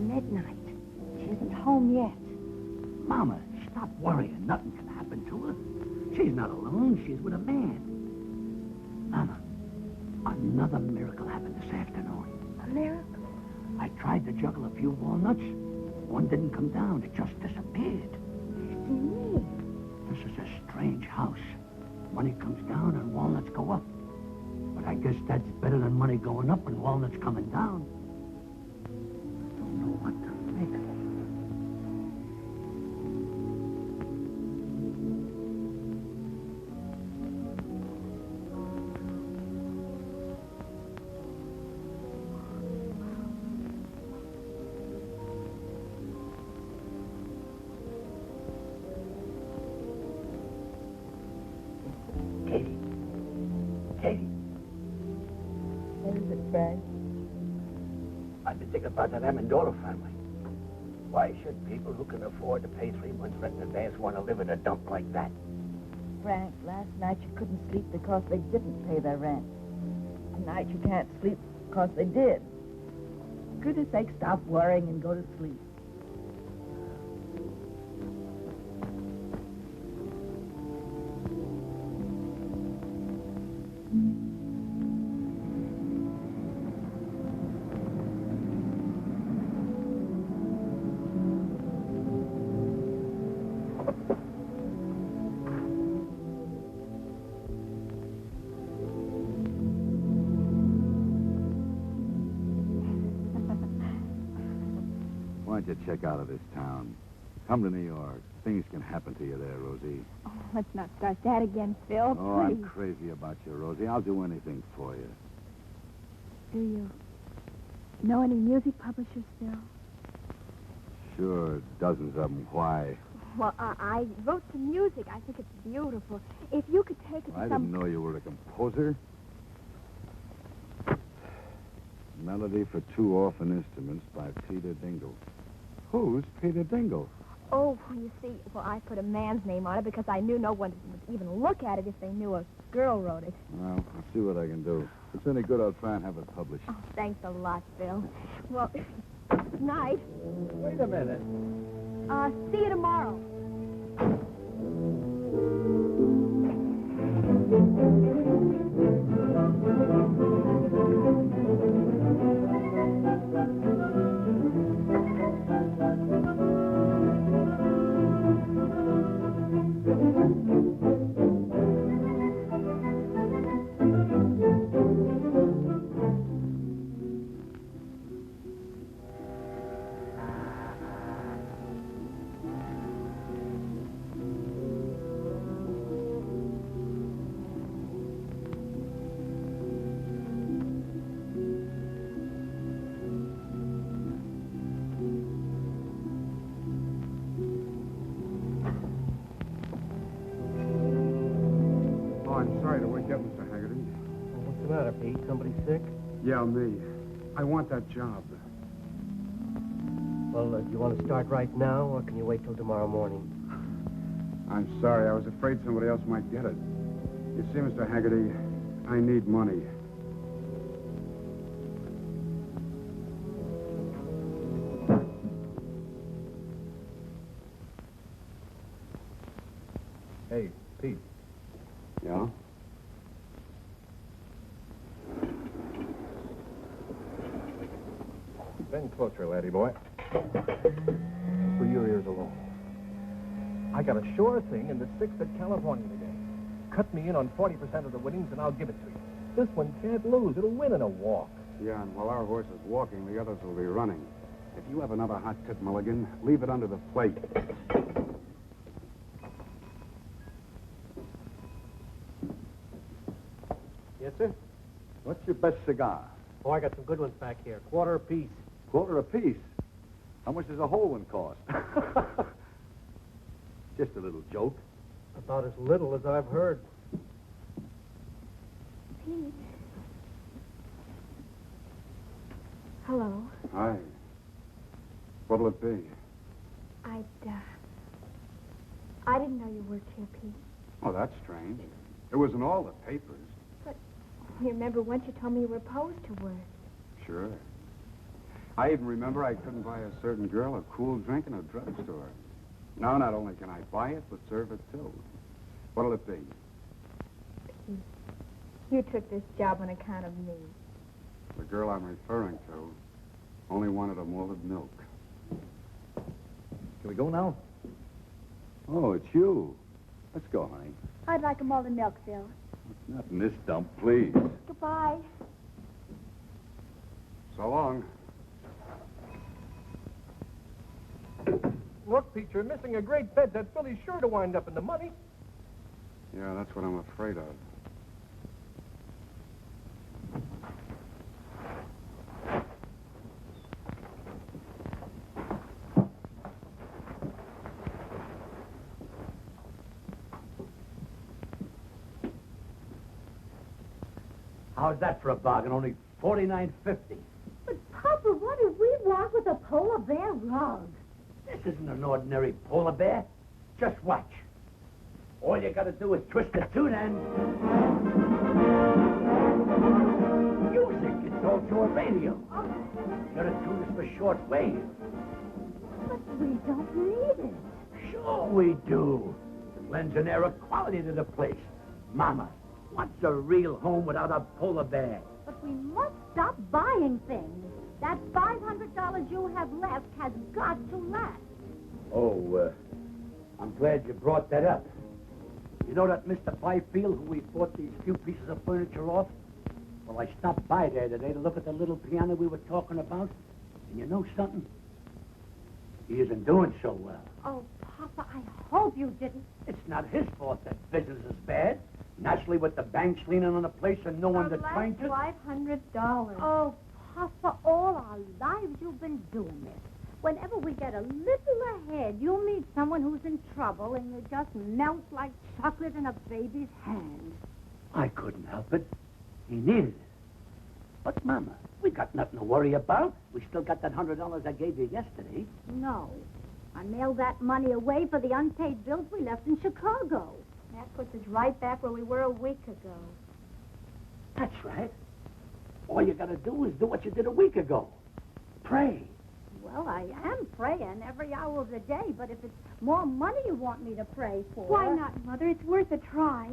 Midnight. She isn't home yet. Mama, stop worrying. Nothing can happen to her. She's not alone. She's with a man. Mama, another miracle happened this afternoon. A miracle? I tried to juggle a few walnuts. One didn't come down. It just disappeared. It's me. This is a strange house. Money comes down and walnuts go up. But I guess that's better than money going up and walnuts coming down. I don't know what to think. Katie. What is it, Frank? I've been thinking about that Amendola family. Why should people who can afford to pay 3 months rent in advance want to live in a dump like that? Frank, last night you couldn't sleep because they didn't pay their rent. Tonight you can't sleep because they did. For goodness sake, stop worrying and go to sleep. Why don't you check out of this town? Come to New York. Things can happen to you there, Rosie. Oh, let's not start that again, Phil. Oh, Please. I'm crazy about you, Rosie. I'll do anything for you. Do you know any music publishers, Phil? Sure, dozens of them. Why? Well, I wrote some music. I think it's beautiful. If you could take it to I some... didn't know you were a composer. Melody for 2 orphan instruments by Peter Dingle. Who's Peter Dingle? Oh, you see, well, I put a man's name on it because I knew no one would even look at it if they knew a girl wrote it. Well, I'll see what I can do. If it's any good, I'll try and have it published. Oh, thanks a lot, Phil. Well, night. Wait a minute. See you tomorrow. I'm sorry to wake you up, Mr. Haggerty. What's the matter, Pete? Somebody sick? Yeah, me. I want that job. Well, do you want to start right now, or can you wait till tomorrow morning? I'm sorry. I was afraid somebody else might get it. You see, Mr. Haggerty, I need money. Pete. Yeah? Bend closer, laddie boy. And for your ears alone. I got a sure thing in the 6th at California today. Cut me in on 40% of the winnings and I'll give it to you. This one can't lose. It'll win in a walk. Yeah, and while our horse is walking, the others will be running. If you have another hot tip, Mulligan, leave it under the plate. Yes, sir? What's your best cigar? Oh, I got some good ones back here. Quarter apiece. Quarter apiece. How much does a whole one cost? Just a little joke. About as little as I've heard. Pete. Hello. Hi. What'll it be? I didn't know you worked here, Pete. Oh, that's strange. It was in all the papers. But you remember once you told me you were opposed to work. Sure. I even remember I couldn't buy a certain girl a cool drink in a drugstore. Now, not only can I buy it, but serve it, too. What'll it be? You took this job on account of me. The girl I'm referring to only wanted a malted milk. Can we go now? Oh, it's you. Let's go, honey. I'd like a malted milk, Phil. Not in this dump, please. Goodbye. So long. Look, Pete, you're missing a great bet. That filly's sure to wind up in the money. Yeah, that's what I'm afraid of. How's that for a bargain? Only $49.50. But, Papa, what if we walk with a polar bear rug? This isn't an ordinary polar bear. Just watch. All you gotta do is twist the tune and... Music! It's also a radio. You're a tune is for short wave. But we don't need it. Sure we do. It lends an air of quality to the place. Mama, what's a real home without a polar bear? But we must stop buying things. That $500 you have left has got to last. Oh, I'm glad you brought that up. You know that Mr. Byfield who we bought these few pieces of furniture off? Well, I stopped by there today to look at the little piano we were talking about. And you know something? He isn't doing so well. Oh, Papa, I hope you didn't. It's not his fault that business is bad. Naturally, with the banks leaning on the place and no one to train to... $500. Oh, Papa, all our lives you've been doing this. Whenever we get a little ahead, you meet someone who's in trouble and you just melt like chocolate in a baby's hand. I couldn't help it. He needed it. But, Mama, we got nothing to worry about. We still got that $100 I gave you yesterday. No. I mailed that money away for the unpaid bills we left in Chicago. That puts us right back where we were a week ago. That's right. All you gotta do is do what you did a week ago. Pray. Well, I am praying every hour of the day, but if it's more money you want me to pray for... Why not, Mother? It's worth a try.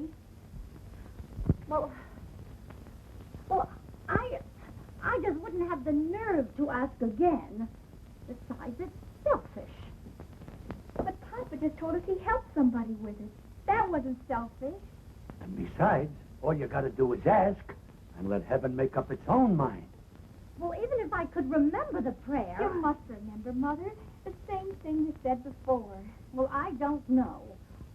Well, I just wouldn't have the nerve to ask again. Besides, it's selfish. But Papa just told us he helped somebody with it. That wasn't selfish. And besides, all you gotta do is ask and let heaven make up its own mind. Well, even if I could remember the prayer... You must remember, Mother. The same thing you said before. Well, I don't know.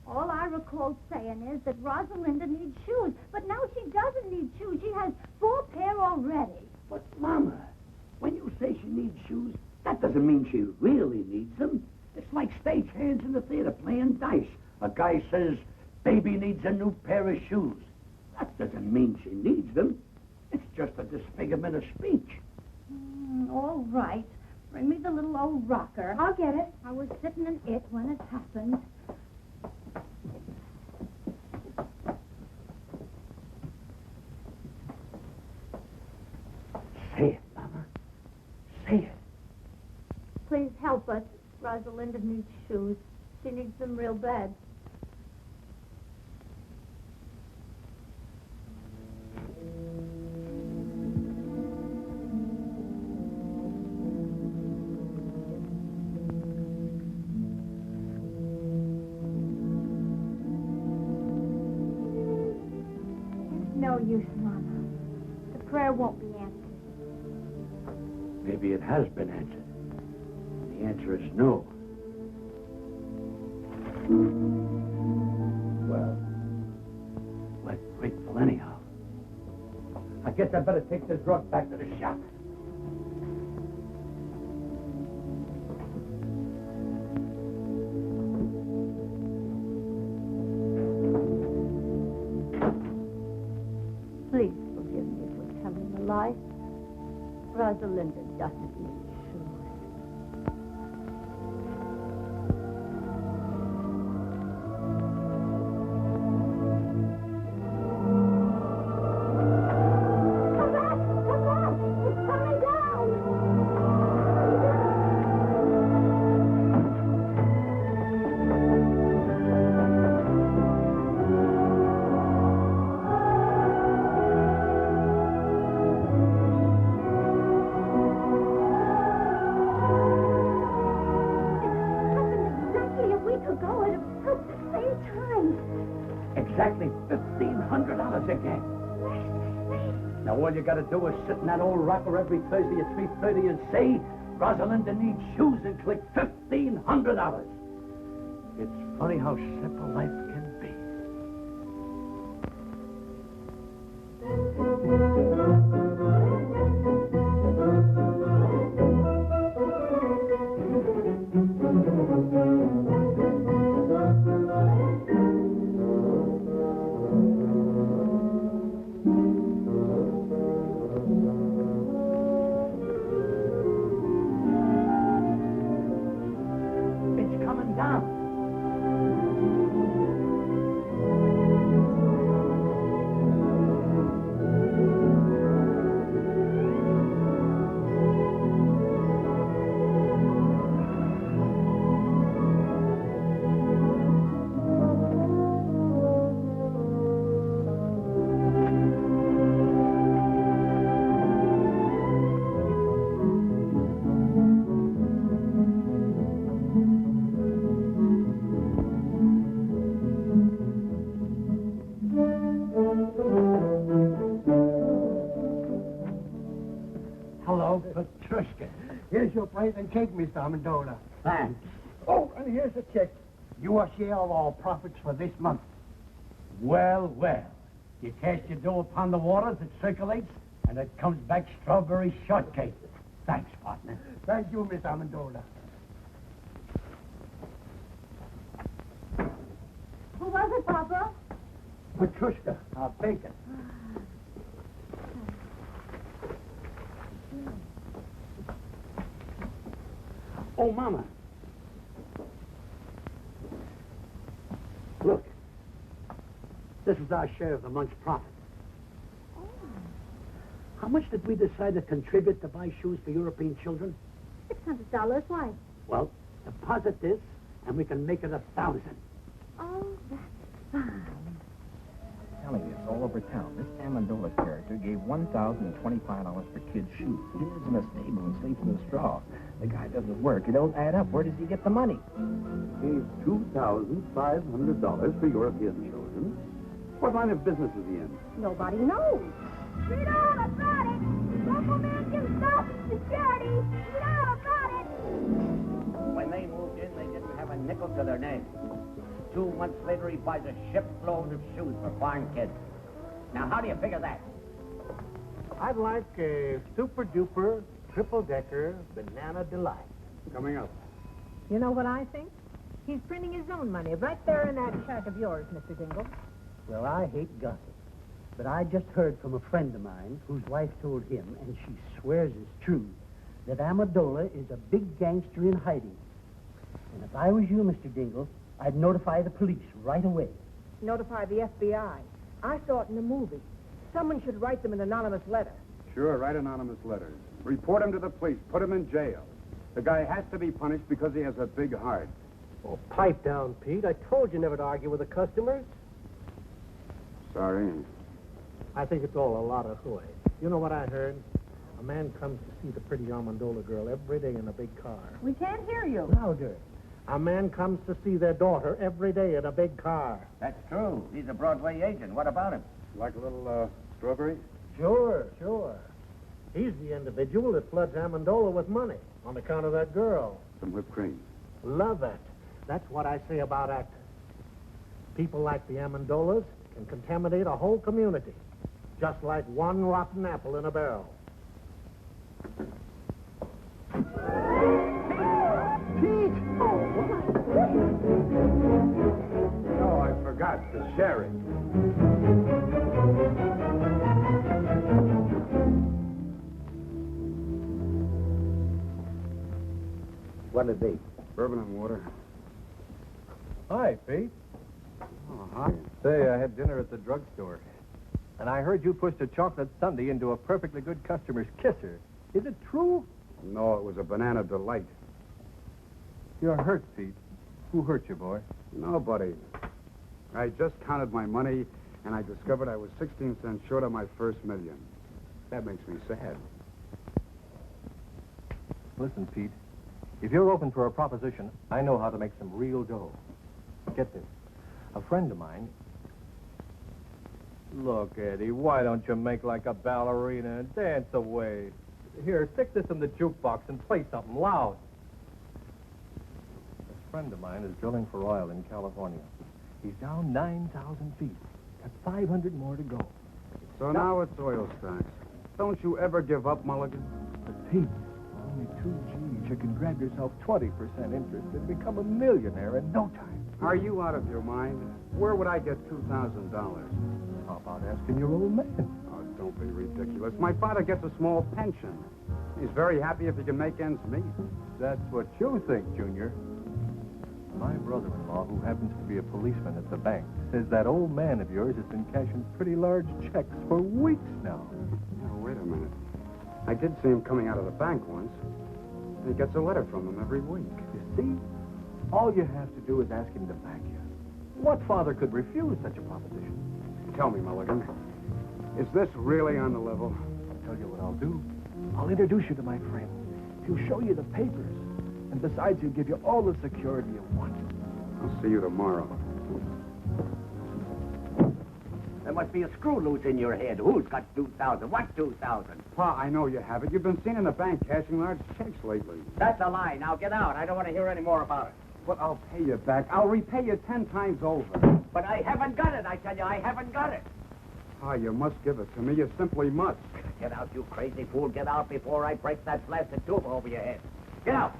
All I recall saying is that Rosalinda needs shoes. But now she doesn't need shoes. She has 4 pair already. But, Mama, when you say she needs shoes, that doesn't mean she really needs them. It's like stage hands in the theater playing dice. A guy says, baby needs a new pair of shoes. That doesn't mean she needs them. It's just a disfigurement of speech. All right. Bring me the little old rocker. I'll get it. I was sitting in it when it happened. Say it, Mama. Say it. Please help us. Rosalinda needs shoes. She needs them real bad. No use, Mama. The prayer won't be answered. Maybe it has been answered. The answer is no. Well, we're grateful anyhow. I guess I better take this drug back to the shop. Please forgive me for telling a lie. Rosalinda doesn't need shoes. Come back! Come back! It's coming down! Exactly $1,500 again. Now all you gotta do is sit in that old rocker every Thursday at 3:30 and say, Rosalinda needs shoes, and click $1,500. It's funny how simple life can be. It's coming down. Hello, Petrushka. Here's your plate and cake, Mr. Amendola. Thanks. Oh, and here's a check. Your share of our profits for this month. Well, well. You cast your dough upon the waters, it circulates, and it comes back strawberry shortcake. Thanks, partner. Thank you, Mr. Amendola. Who was it, Papa? Petrushka, our baker. Oh, Mama. Look. This is our share of the month's profit. Oh. How much did we decide to contribute to buy shoes for European children? $600. Why? Well, deposit this, and we can make it 1,000. Oh, that's fine. I'm telling you, it's all over town. This Amendola character gave $1,025 for kids' shoes. He lives in a stable and sleeps in a straw. The guy doesn't work. It don't add up. Where does he get the money? Gave $2,500 for European children. What line of business is he in? Nobody knows. Read all about it. Local man gives stuff to charity. Read all about it. When they moved in, they didn't have a nickel to their name. 2 months later, he buys a shipload of shoes for farm kids. Now, how do you figure that? I'd like a super-duper, triple-decker banana delight. Coming up. You know what I think? He's printing his own money right there in that shack of yours, Mr. Dingle. Well, I hate gossip. But I just heard from a friend of mine whose wife told him, and she swears it's true, that Amendola is a big gangster in hiding. And if I was you, Mr. Dingle, I'd notify the police right away. Notify the FBI. I saw it in the movie. Someone should write them an anonymous letter. Sure, write anonymous letters. Report him to the police. Put him in jail. The guy has to be punished because he has a big heart. Oh, pipe down, Pete. I told you never to argue with the customers. Sorry. I think it's all a lot of hooey. You know what I heard? A man comes to see the pretty Amendola girl every day in a big car. We can't hear you. Louder. A man comes to see their daughter every day in a big car. That's true. He's a Broadway agent. What about him? Like a little, strawberry? Sure. He's the individual that floods Amendola with money on account of that girl. Some whipped cream. Love it. That's what I say about actors. People like the Amendolas can contaminate a whole community, just like one rotten apple in a barrel. Pete! Oh, I forgot the sherry. What'll it be? Bourbon and water. Hi, Pete. Oh, hi. Say, I had dinner at the drugstore. And I heard you pushed a chocolate sundae into a perfectly good customer's kisser. Is it true? No, it was a banana delight. You're hurt, Pete. Who hurt you, boy? Nobody. I just counted my money, and I discovered I was 16 cents short of my first million. That makes me sad. Listen, Pete. If you're open for a proposition, I know how to make some real dough. Get this. A friend of mine... Look, Eddie, why don't you make like a ballerina and dance away? Here, stick this in the jukebox and play something loud. A friend of mine is drilling for oil in California. He's down 9,000 feet. Got 500 more to go. So now it's oil stocks. Don't you ever give up, Mulligan? But Pete, only 2 G's. You can grab yourself 20% interest and become a millionaire in no time. Are you out of your mind? Where would I get $2,000? How about asking your old man? Oh, don't be ridiculous. My father gets a small pension. He's very happy if he can make ends meet. That's what you think, Junior. My brother-in-law, who happens to be a policeman at the bank, says that old man of yours has been cashing pretty large checks for weeks now. Now, wait a minute. I did see him coming out of the bank once. He gets a letter from him every week. You see? All you have to do is ask him to back you. What father could refuse such a proposition? Tell me, Mulligan, is this really on the level? I'll tell you what I'll do. I'll introduce you to my friend. He'll show you the papers. And besides, he'll give you all the security you want. I'll see you tomorrow. There must be a screw loose in your head. Who's got 2,000? What 2,000? Pa, I know you have it. You've been seen in the bank cashing large checks lately. That's a lie. Now get out. I don't want to hear any more about it. But I'll pay you back. I'll repay you 10 times over. But I haven't got it, I tell you. I haven't got it. Pa, you must give it to me. You simply must. Get out, you crazy fool. Get out before I break that blasted tube over your head. Get out.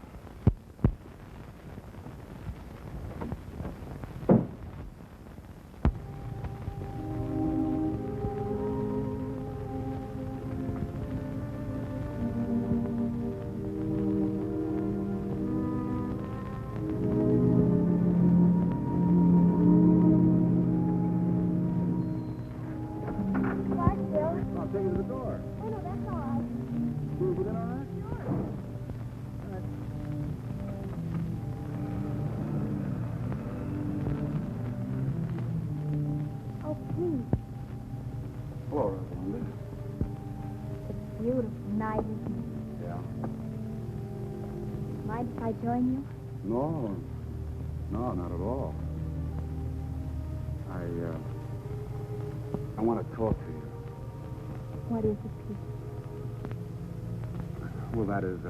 If I join you? No, not at all. I want to talk to you. What is it, Pete? Well, that is,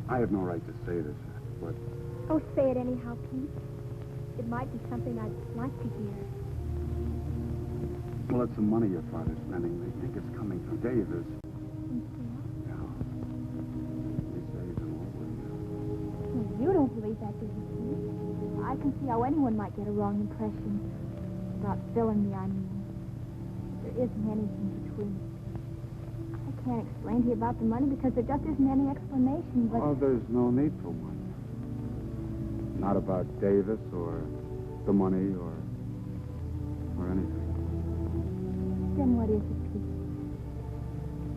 I have no right to say this, but... Oh, say it anyhow, Pete. It might be something I'd like to hear. Well, it's the money your father's spending. They think it's coming from Davis. Yeah. They say he's in love with you. Well, you don't believe that, do you, Pete? I can see how anyone might get a wrong impression about Phil and me, I mean. There isn't anything between. I can't explain to you about the money because there just isn't any explanation, but... Oh, there's no need for one. Not about Davis or the money or anything. Then what is it, Pete?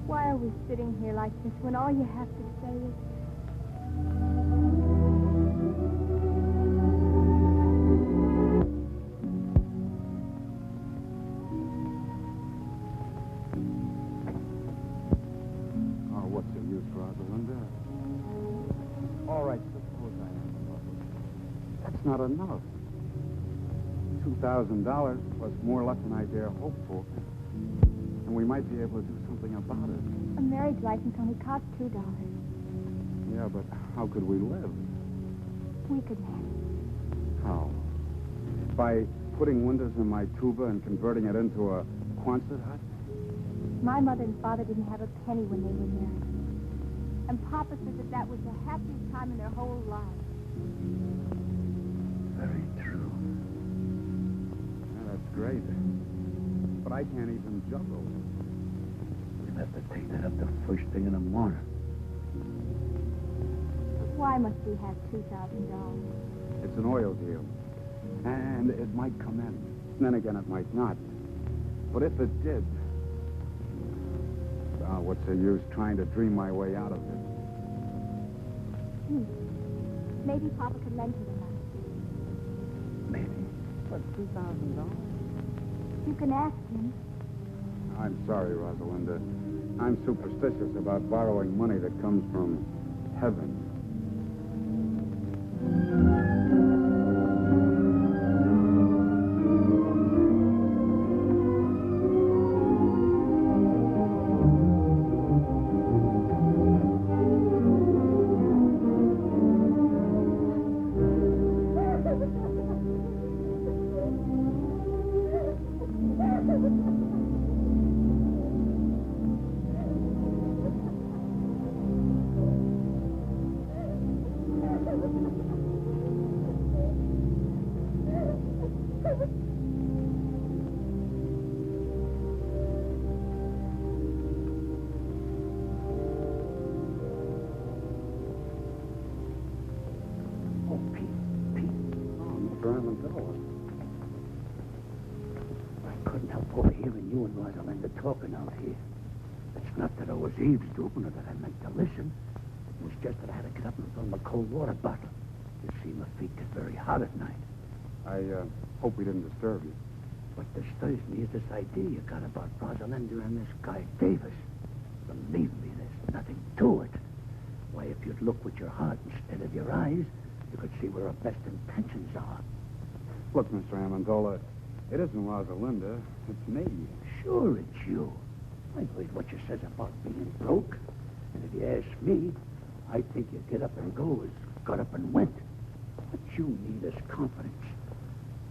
Why are we sitting here like this when all you have to say is... Oh, what's the use, Rosalinda? All right, suppose I am in love with you. not enough. $2,000 plus more luck than I dare hope for. And we might be able to do something about it. A marriage license only costs $2. Yeah, but how could we live? We could manage. How? By putting windows in my tuba and converting it into a Quonset hut? My mother and father didn't have a penny when they were married. And Papa said that that was the happiest time in their whole lives. Very true. Yeah, that's great. But I can't even juggle. We'll have to take that up the first thing in the morning. Why must we have $2,000? It's an oil deal. And it might come in. Then again, it might not. But if it did, what's the use trying to dream my way out of it? Maybe Papa could lend you the money. Maybe. But $2,000? You can ask him. I'm sorry, Rosalinda. I'm superstitious about borrowing money that comes from heaven. Talking out here. It's not that I was eavesdropping or that I meant to listen. It was just that I had to get up and fill my cold water bottle. You see, my feet get very hot at night. I hope we didn't disturb you. What disturbs me is this idea you got about Rosalinda and this guy Davis. Believe me, there's nothing to it. Why, if you'd look with your heart instead of your eyes, you could see where our best intentions are. Look, Mr. Amendola, it isn't Rosalinda. It's me. Sure, it's you. I heard what you says about being broke. And if you ask me, I think you get up and go as got up and went. What you need is confidence.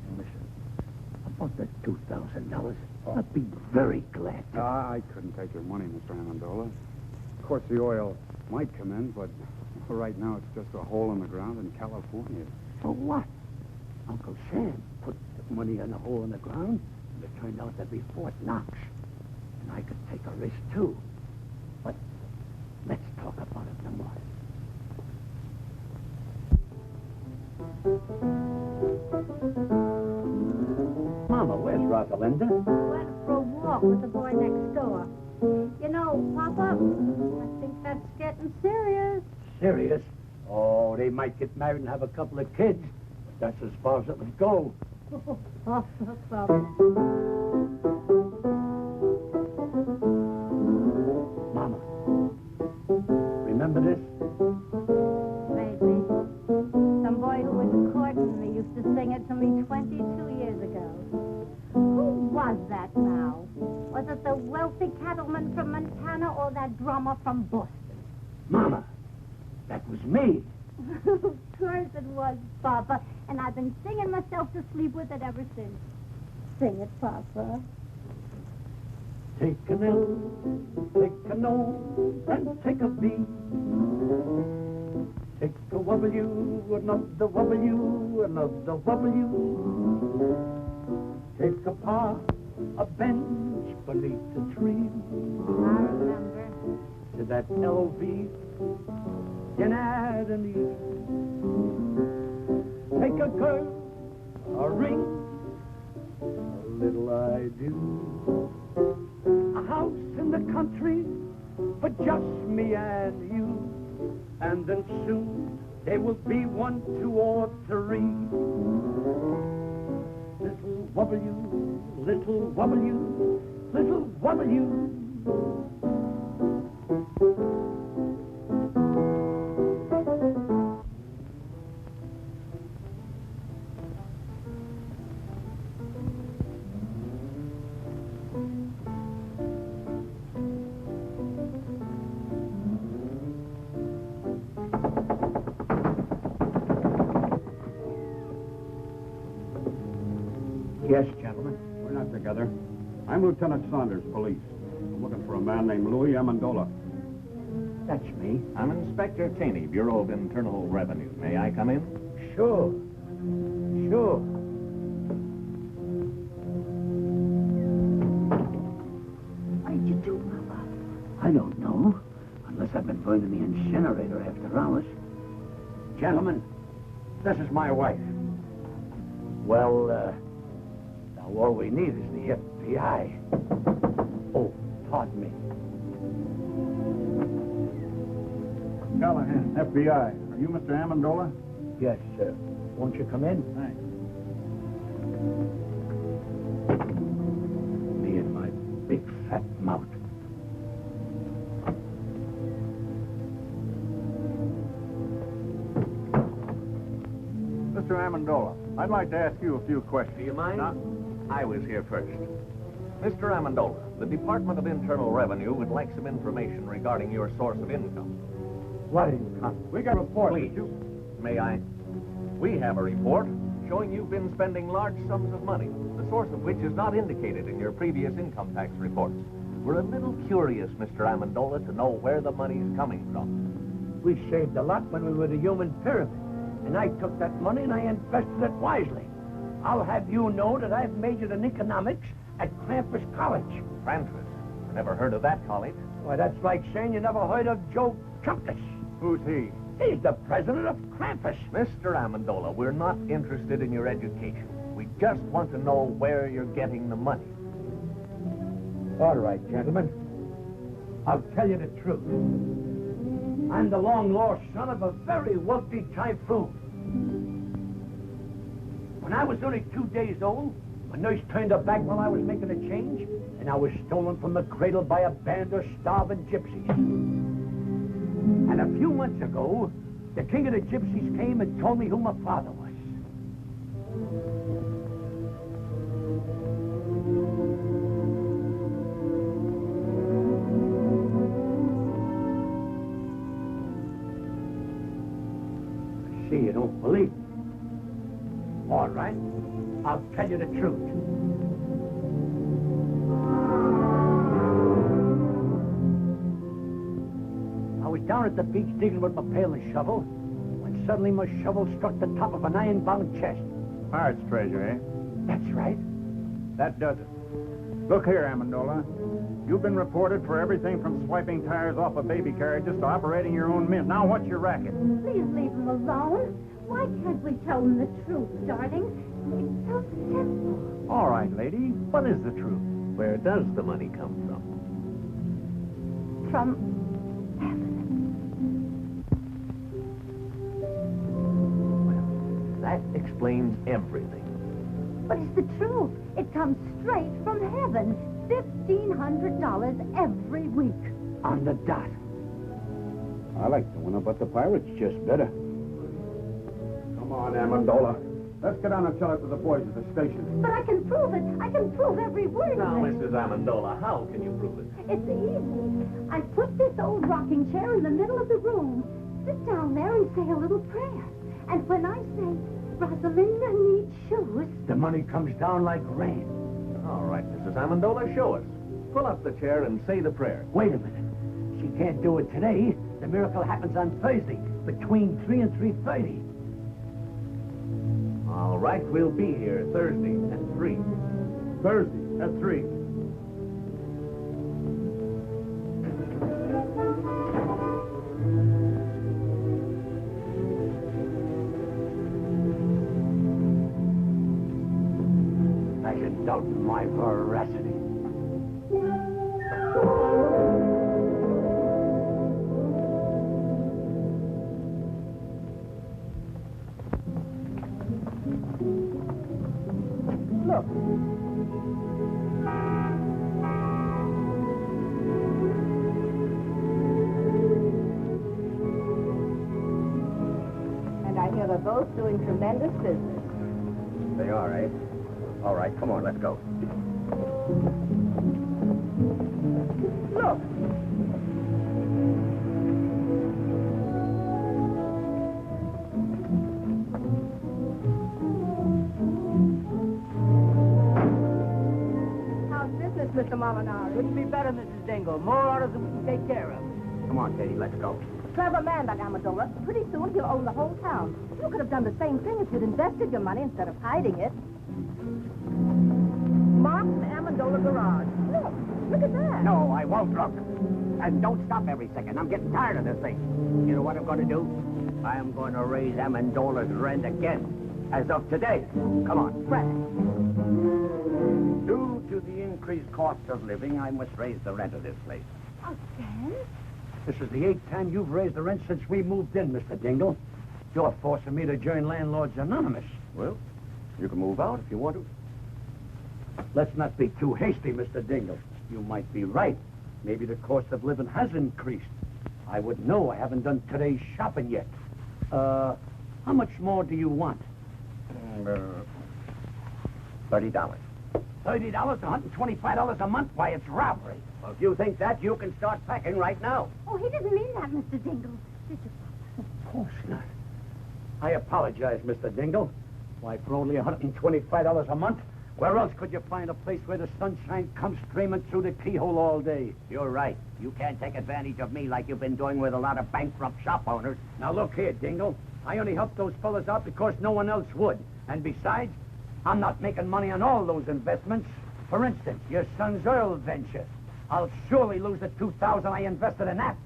And listen, about that $2,000, I'd be very glad to. I couldn't take your money, Mr. Amendola. Of course, the oil might come in, but for right now, it's just a hole in the ground in California. For what? Uncle Sam put the money in a hole in the ground, and it turned out to be Fort Knox. And I could take a risk, too. But let's talk about it in the morning. Mama, where's Rosalinda? Went for a walk with the boy next door. You know, Papa, I think that's getting serious. Serious? Oh, they might get married and have a couple of kids. But that's as far as it would go. Oh, Papa. Mama, remember this? Maybe. Some boy who was courting me used to sing it to me 22 years ago. Who was that now? Was it the wealthy cattleman from Montana or that drummer from Boston? Mama, that was me. Of course it was, Papa. And I've been singing myself to sleep with it ever since. Sing it, Papa. Take an L, take an O, and take a B. Take a W, another W, another W. Take a par, a bench beneath the tree. I remember. To that LV, you add an E. Take a girl, a ring, a little I do. A house in the country for just me and you. And then soon there will be 1, 2, or 3. Little W, little W, little W. Yes, gentlemen. We're not together. I'm Lieutenant Saunders, police. I'm looking for a man named Louis Amendola. That's me. I'm Inspector Taney, Bureau of Internal Revenue. May I come in? Sure. Sure. What did you do, Papa? I don't know. Unless I've been burned in the incinerator after hours. Gentlemen, this is my wife. Well, now all we need is the FBI. Oh, pardon me. Callahan, FBI. Are you Mr. Amendola? Yes, sir. Won't you come in? Thanks. Me and my big fat mouth. Mr. Amendola, I'd like to ask you a few questions. Do you mind? I was here first. Mr. Amendola, the Department of Internal Revenue would like some information regarding your source of income. What income? We got a report. Please. May I? We have a report showing you've been spending large sums of money, the source of which is not indicated in your previous income tax reports. We're a little curious, Mr. Amendola, to know where the money's coming from. We saved a lot when we were the human pyramid. And I took that money and I invested it wisely. I'll have you know that I've majored in economics at Krampus College. Krampus? I never heard of that college. Why, that's like saying you never heard of Joe Chunkus. Who's he? He's the president of Krampus. Mr. Amendola, we're not interested in your education. We just want to know where you're getting the money. All right, gentlemen. I'll tell you the truth. I'm the long-lost son of a very wealthy typhoon. When I was only 2 days old, my nurse turned her back while I was making a change, and I was stolen from the cradle by a band of starving gypsies. And a few months ago, the king of the gypsies came and told me who my father was. See, you don't believe me. All right, I'll tell you the truth. I was down at the beach digging with my pail and shovel when suddenly my shovel struck the top of an iron-bound chest. Pirate's treasure, eh? That's right. That does it. Look here, Amendola. You've been reported for everything from swiping tires off of baby carriages to operating your own mint. Now, what's your racket? Please leave him alone. Why can't we tell him the truth, darling? It's so simple. All right, lady. What is the truth? Where does the money come from? From That explains everything. But it's the truth. It comes straight from heaven. $1,500 every week. On the dot. I like the one about the pirates just better. Come on, Amendola. Let's get down and tell it to the boys at the station. But I can prove it. I can prove every word Now, of it. Mrs. Amendola, how can you prove it? It's easy. I put this old rocking chair in the middle of the room. Sit down there and say a little prayer. And when I say, Rosalinda needs shoes, The money comes down like rain. All right, Mrs. Amendola, show us. Pull up the chair and say the prayer. Wait a minute. She can't do it today. The miracle happens on Thursday, between 3 and 3:30. All right, we'll be here Thursday at 3. Thursday at 3. I should doubt my veracity. Look. And I hear they're both doing tremendous business. They are, eh? All right, come on, let's go. Look. Mr. Molinaro. Couldn't be better, Mrs. Dingle. More orders than we can take care of. Come on, Katie, let's go. Clever man, that Amendola. Pretty soon he'll own the whole town. You could have done the same thing if you'd invested your money instead of hiding it. Mark's Amendola garage. Look at that. No, I won't look. And don't stop every second. I'm getting tired of this thing. You know what I'm going to do? I am going to raise Amendola's rent again. As of today. Come on. Right. Due to the increased cost of living, I must raise the rent of this place. Again? This is the 8th time you've raised the rent since we moved in, Mr. Dingle. You're forcing me to join Landlords Anonymous. Well, you can move out if you want to. Let's not be too hasty, Mr. Dingle. You might be right. Maybe the cost of living has increased. I wouldn't know. I haven't done today's shopping yet. How much more do you want? $30. $30, $125 a month? Why, it's robbery. Well, if you think that, you can start packing right now. Oh, he didn't mean that, Mr. Dingle. Did you? Of course not. I apologize, Mr. Dingle. Why, for only $125 a month? Where else could you find a place where the sunshine comes streaming through the keyhole all day? You're right. You can't take advantage of me like you've been doing with a lot of bankrupt shop owners. Now, look here, Dingle. I only helped those fellas out because no one else would. And besides, I'm not making money on all those investments. For instance, your son's oil venture. I'll surely lose the $2,000 I invested in that.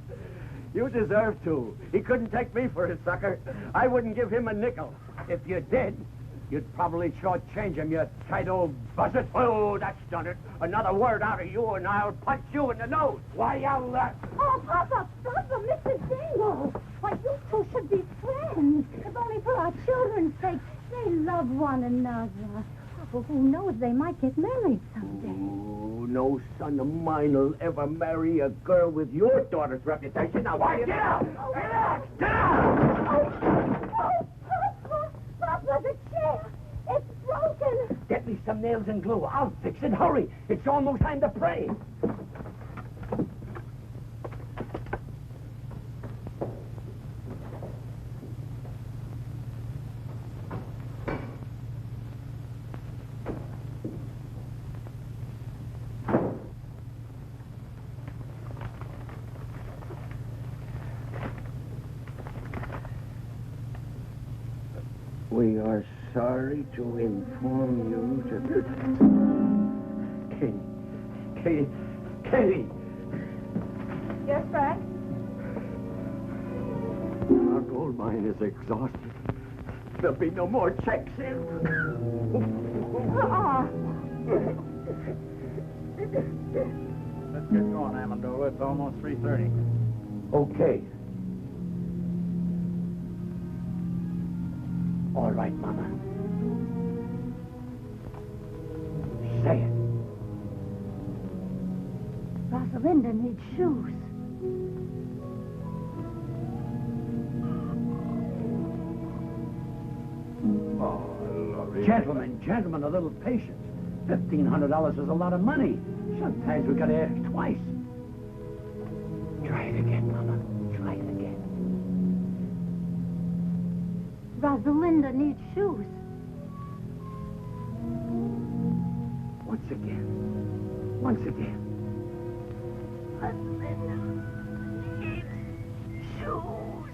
You deserve to. He couldn't take me for a sucker. I wouldn't give him a nickel. If you did, you'd probably shortchange him, you tight old buzzard. Oh, that's done it. Another word out of you, and I'll punch you in the nose. Why, Oh, Papa, Mr. Dingle. Why, you two should be friends. If only for our children's sake. They love one another. Well, who knows, they might get married someday. Oh, no son of mine will ever marry a girl with your daughter's reputation. Now, why, get out! Get out! Get out! Oh, Papa, the chair. It's broken. Get me some nails and glue. I'll fix it. Hurry. It's almost time to pray. We are sorry to inform you that... Katie! Yes, Frank? Our gold mine is exhausted. There'll be no more checks in. Let's get going, Amendola. It's almost 3:30. Okay. All right, Mama. Say it. Rosalinda needs shoes. Oh, Lordy. Gentlemen, a little patience. $1,500 is a lot of money. Sometimes we gotta ask twice. Try it again, Mama. Try it again. Rosalinda needs shoes. Once again. Once again. Rosalinda needs shoes.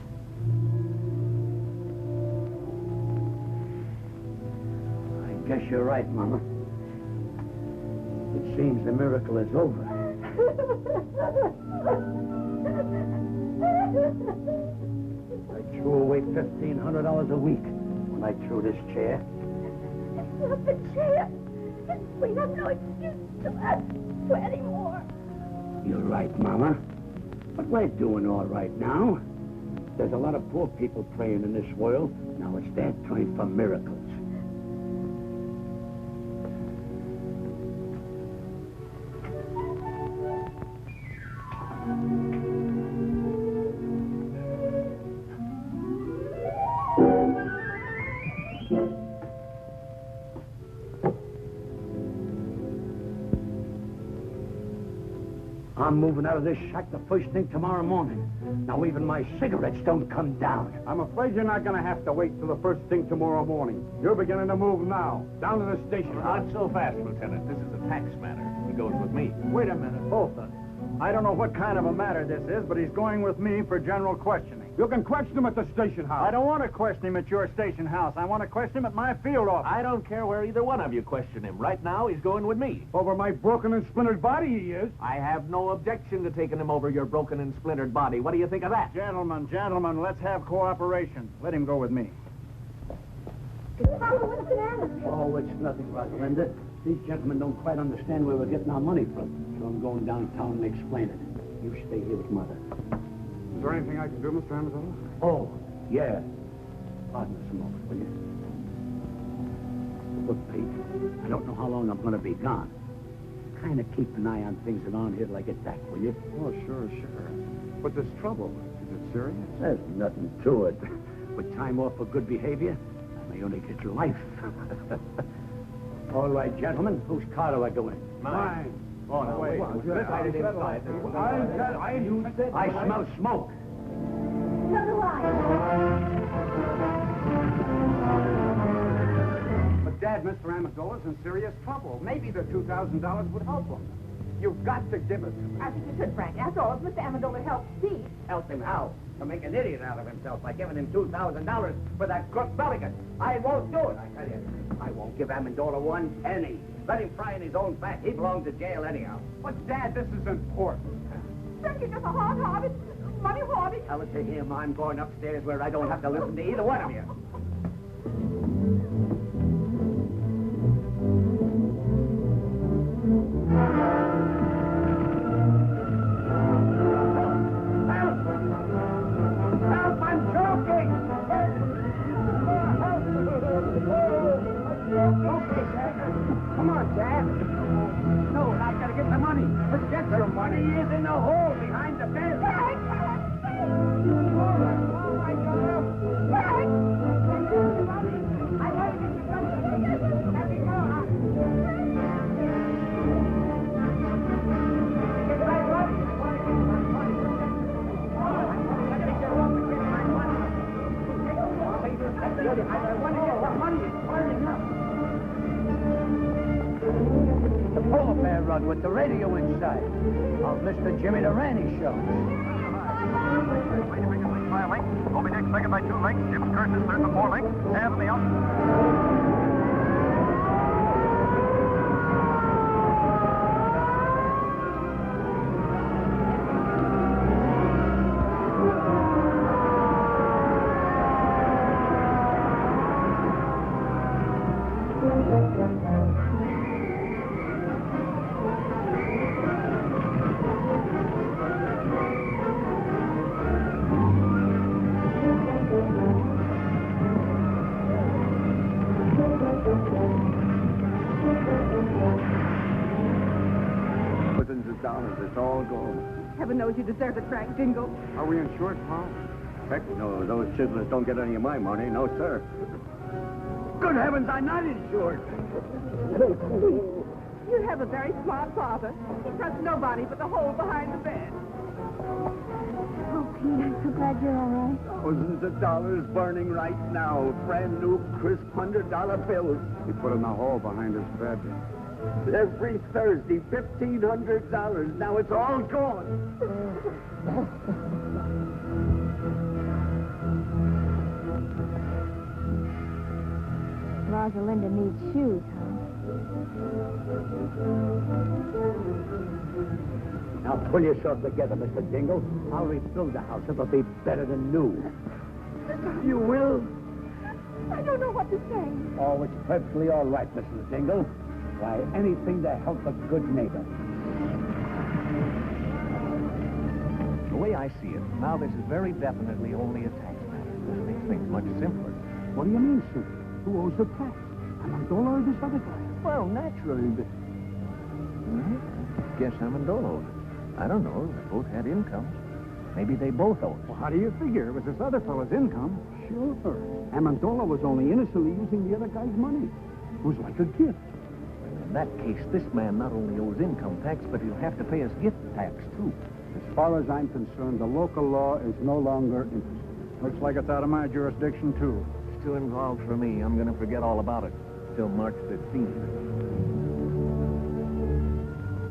I guess you're right, Mama. It seems the miracle is over. I threw away $1,500 a week when I threw this chair. It's not the chair. We have no excuse to ask for any more. You're right, Mama. But we're doing all right now. There's a lot of poor people praying in this world. Now it's their turn for miracles. I'm moving out of this shack the first thing tomorrow morning. Now even my cigarettes don't come down. I'm afraid you're not going to have to wait till the first thing tomorrow morning. You're beginning to move now. Down to the station. Not so fast, Lieutenant. This is a tax matter. goes with me. Wait a minute, both of them. I don't know what kind of a matter this is, but he's going with me for general questioning. You can question him at the station house. I don't want to question him at your station house. I want to question him at my field office. I don't care where either one of you question him. Right now, he's going with me. Over my broken and splintered body, he is. I have no objection to taking him over your broken and splintered body. What do you think of that? Gentlemen, let's have cooperation. Let him go with me. Papa, what's the matter? Oh, it's nothing, Rosalinda. These gentlemen don't quite understand where we're getting our money from. So I'm going downtown and explain it. You stay here with Mother. Is there anything I can do, Mr. Amazola? Oh, yeah. Pardon us a moment, will you? Look, Pete, I don't know how long I'm going to be gone. Kind of keep an eye on things around here till I get back, will you? Oh, sure. But this trouble, is it serious? There's nothing to it. With time off for good behavior, I may only get life. All right, gentlemen, whose car do I go in? Mine. Oh, no, wait. I smell smoke. So do I. But, Dad, Mr. Amazola's in serious trouble. Maybe the $2,000 would help him. You've got to give it to me. I think you should, Frank. After all, if Mr. Amendola helps Pete. Help him how? To make an idiot out of himself by giving him $2,000 for that crook Belligan. I won't do it, I tell you. I won't give Amendola 1 penny. Let him fry in his own fat. He belongs to jail anyhow. But, Dad, this is important. Frank, you're just a hard-hearted, money-hoarding. Tell it to him. I'm going upstairs where I don't have to listen to either one of you. Help! I'm choking! Okay, Dad. Come on, Dad. No, I gotta get the money. Forget your money is in the hole behind the bed. The polar bear rug with the radio inside. Of Mr. Jimmy Durante show. By a length. Moby Dick second by 2 lengths. Jim Curtis third by 4 lengths. Head of the out. It's all gone. Heaven knows you deserve it, Frank Jingle. Are we insured, Pa? Heck no, those chiselers don't get any of my money. No, sir. Good heavens, I'm not insured. You have a very smart father. He trusts nobody but the hole behind the bed. Oh, Pete, I'm so glad you're all right. Thousands of dollars burning right now. Brand new, crisp $100 bills. He put in the hole behind his bed. Every Thursday, $1,500. Now it's all gone. Rosalinda needs shoes, huh? Now pull yourself together, Mr. Dingle. I'll rebuild the house. It'll be better than new. You will? I don't know what to say. Oh, it's perfectly all right, Mrs. Dingle. Why, anything to help a good neighbor. The way I see it, now this is very definitely only a tax matter. This makes things much simpler. What do you mean, sir? Who owes the tax? Amendola or this other guy? Well, naturally, but... Well, I guess Amendola owes it. I don't know. They both had incomes. Maybe they both owe it. Well, how do you figure? It was this other fellow's income. Sure. Amendola was only innocently using the other guy's money. It was like a gift. In that case, this man not only owes income tax, but he'll have to pay his gift tax, too. As far as I'm concerned, the local law is no longer interested. Looks like it's out of my jurisdiction, too. Still involved for me. I'm going to forget all about it till March 15th.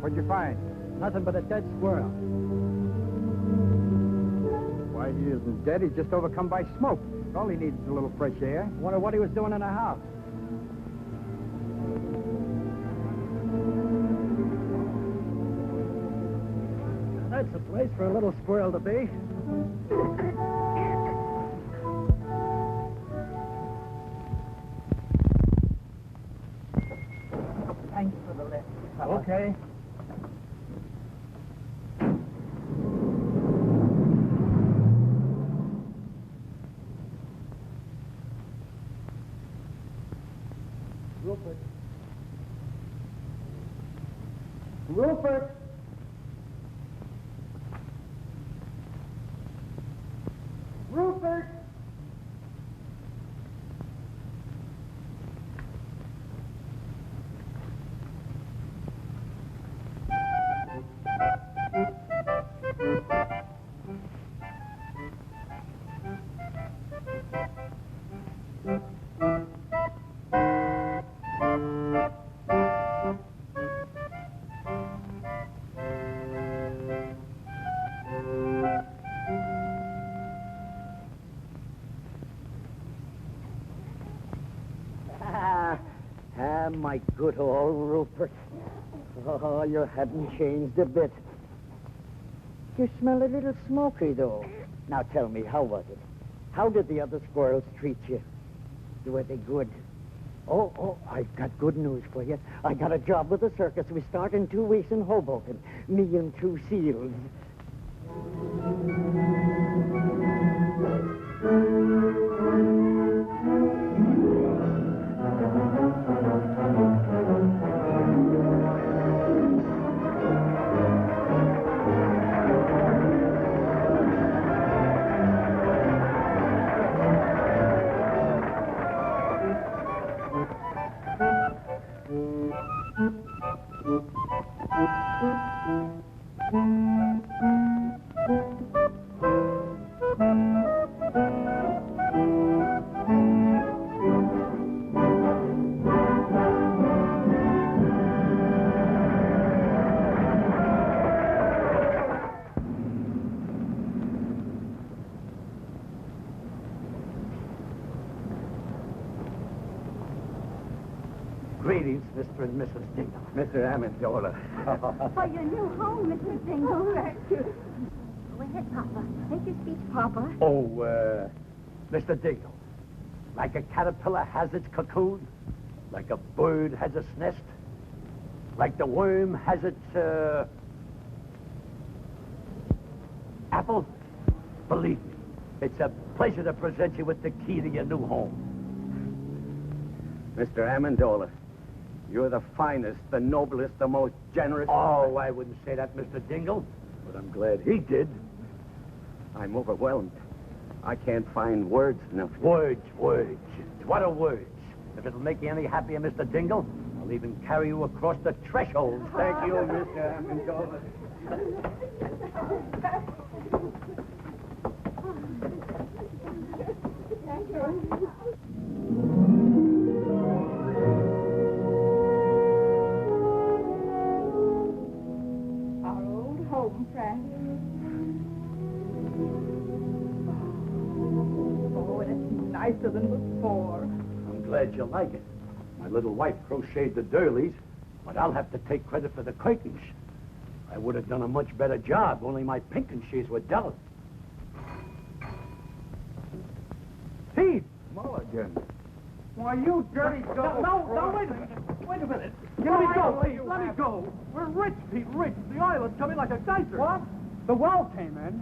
What'd you find? Nothing but a dead squirrel. Why, he isn't dead. He's just overcome by smoke. All he needs is a little fresh air. Wonder what he was doing in the house. That's a place for a little squirrel to be. Thanks for the lift. Okay. Rupert. Rupert! Rupert! My good old Rupert. Oh, you haven't changed a bit. You smell a little smoky, though. Now tell me, how was it? How did the other squirrels treat you? Were they good? Oh, I've got good news for you. I got a job with the circus. We start in 2 weeks in Hoboken. Me and 2 seals. Greetings, Mr. and Mrs. Dingle. Mr. Amendola. For your new home, Mr. Dingle. Go ahead, Papa. Make your speech, Papa. Oh, Mr. Dingle, like a caterpillar has its cocoon, like a bird has its nest, like the worm has its, apple, believe me, it's a pleasure to present you with the key to your new home. Mr. Amendola, you're the finest, the noblest, the most generous... Oh, I wouldn't say that, Mr. Dingle, but I'm glad he did. I'm overwhelmed. I can't find words enough. Words. What are words? If it'll make you any happier, Mr. Dingle, I'll even carry you across the threshold. Thank you, Mr. Amendola. Our old home, friend. Oh, and it's nicer than before. I'm glad you like it. My little wife crocheted the doilies, but I'll have to take credit for the curtains. I would have done a much better job, only my pinking sheets were delicate. Pete! Mulligan. Why, you dirty double... No, wait a minute. Wait a minute. Let me go, please. Let me go. We're rich, Pete, rich. The island's coming like a geyser. What? The well came in.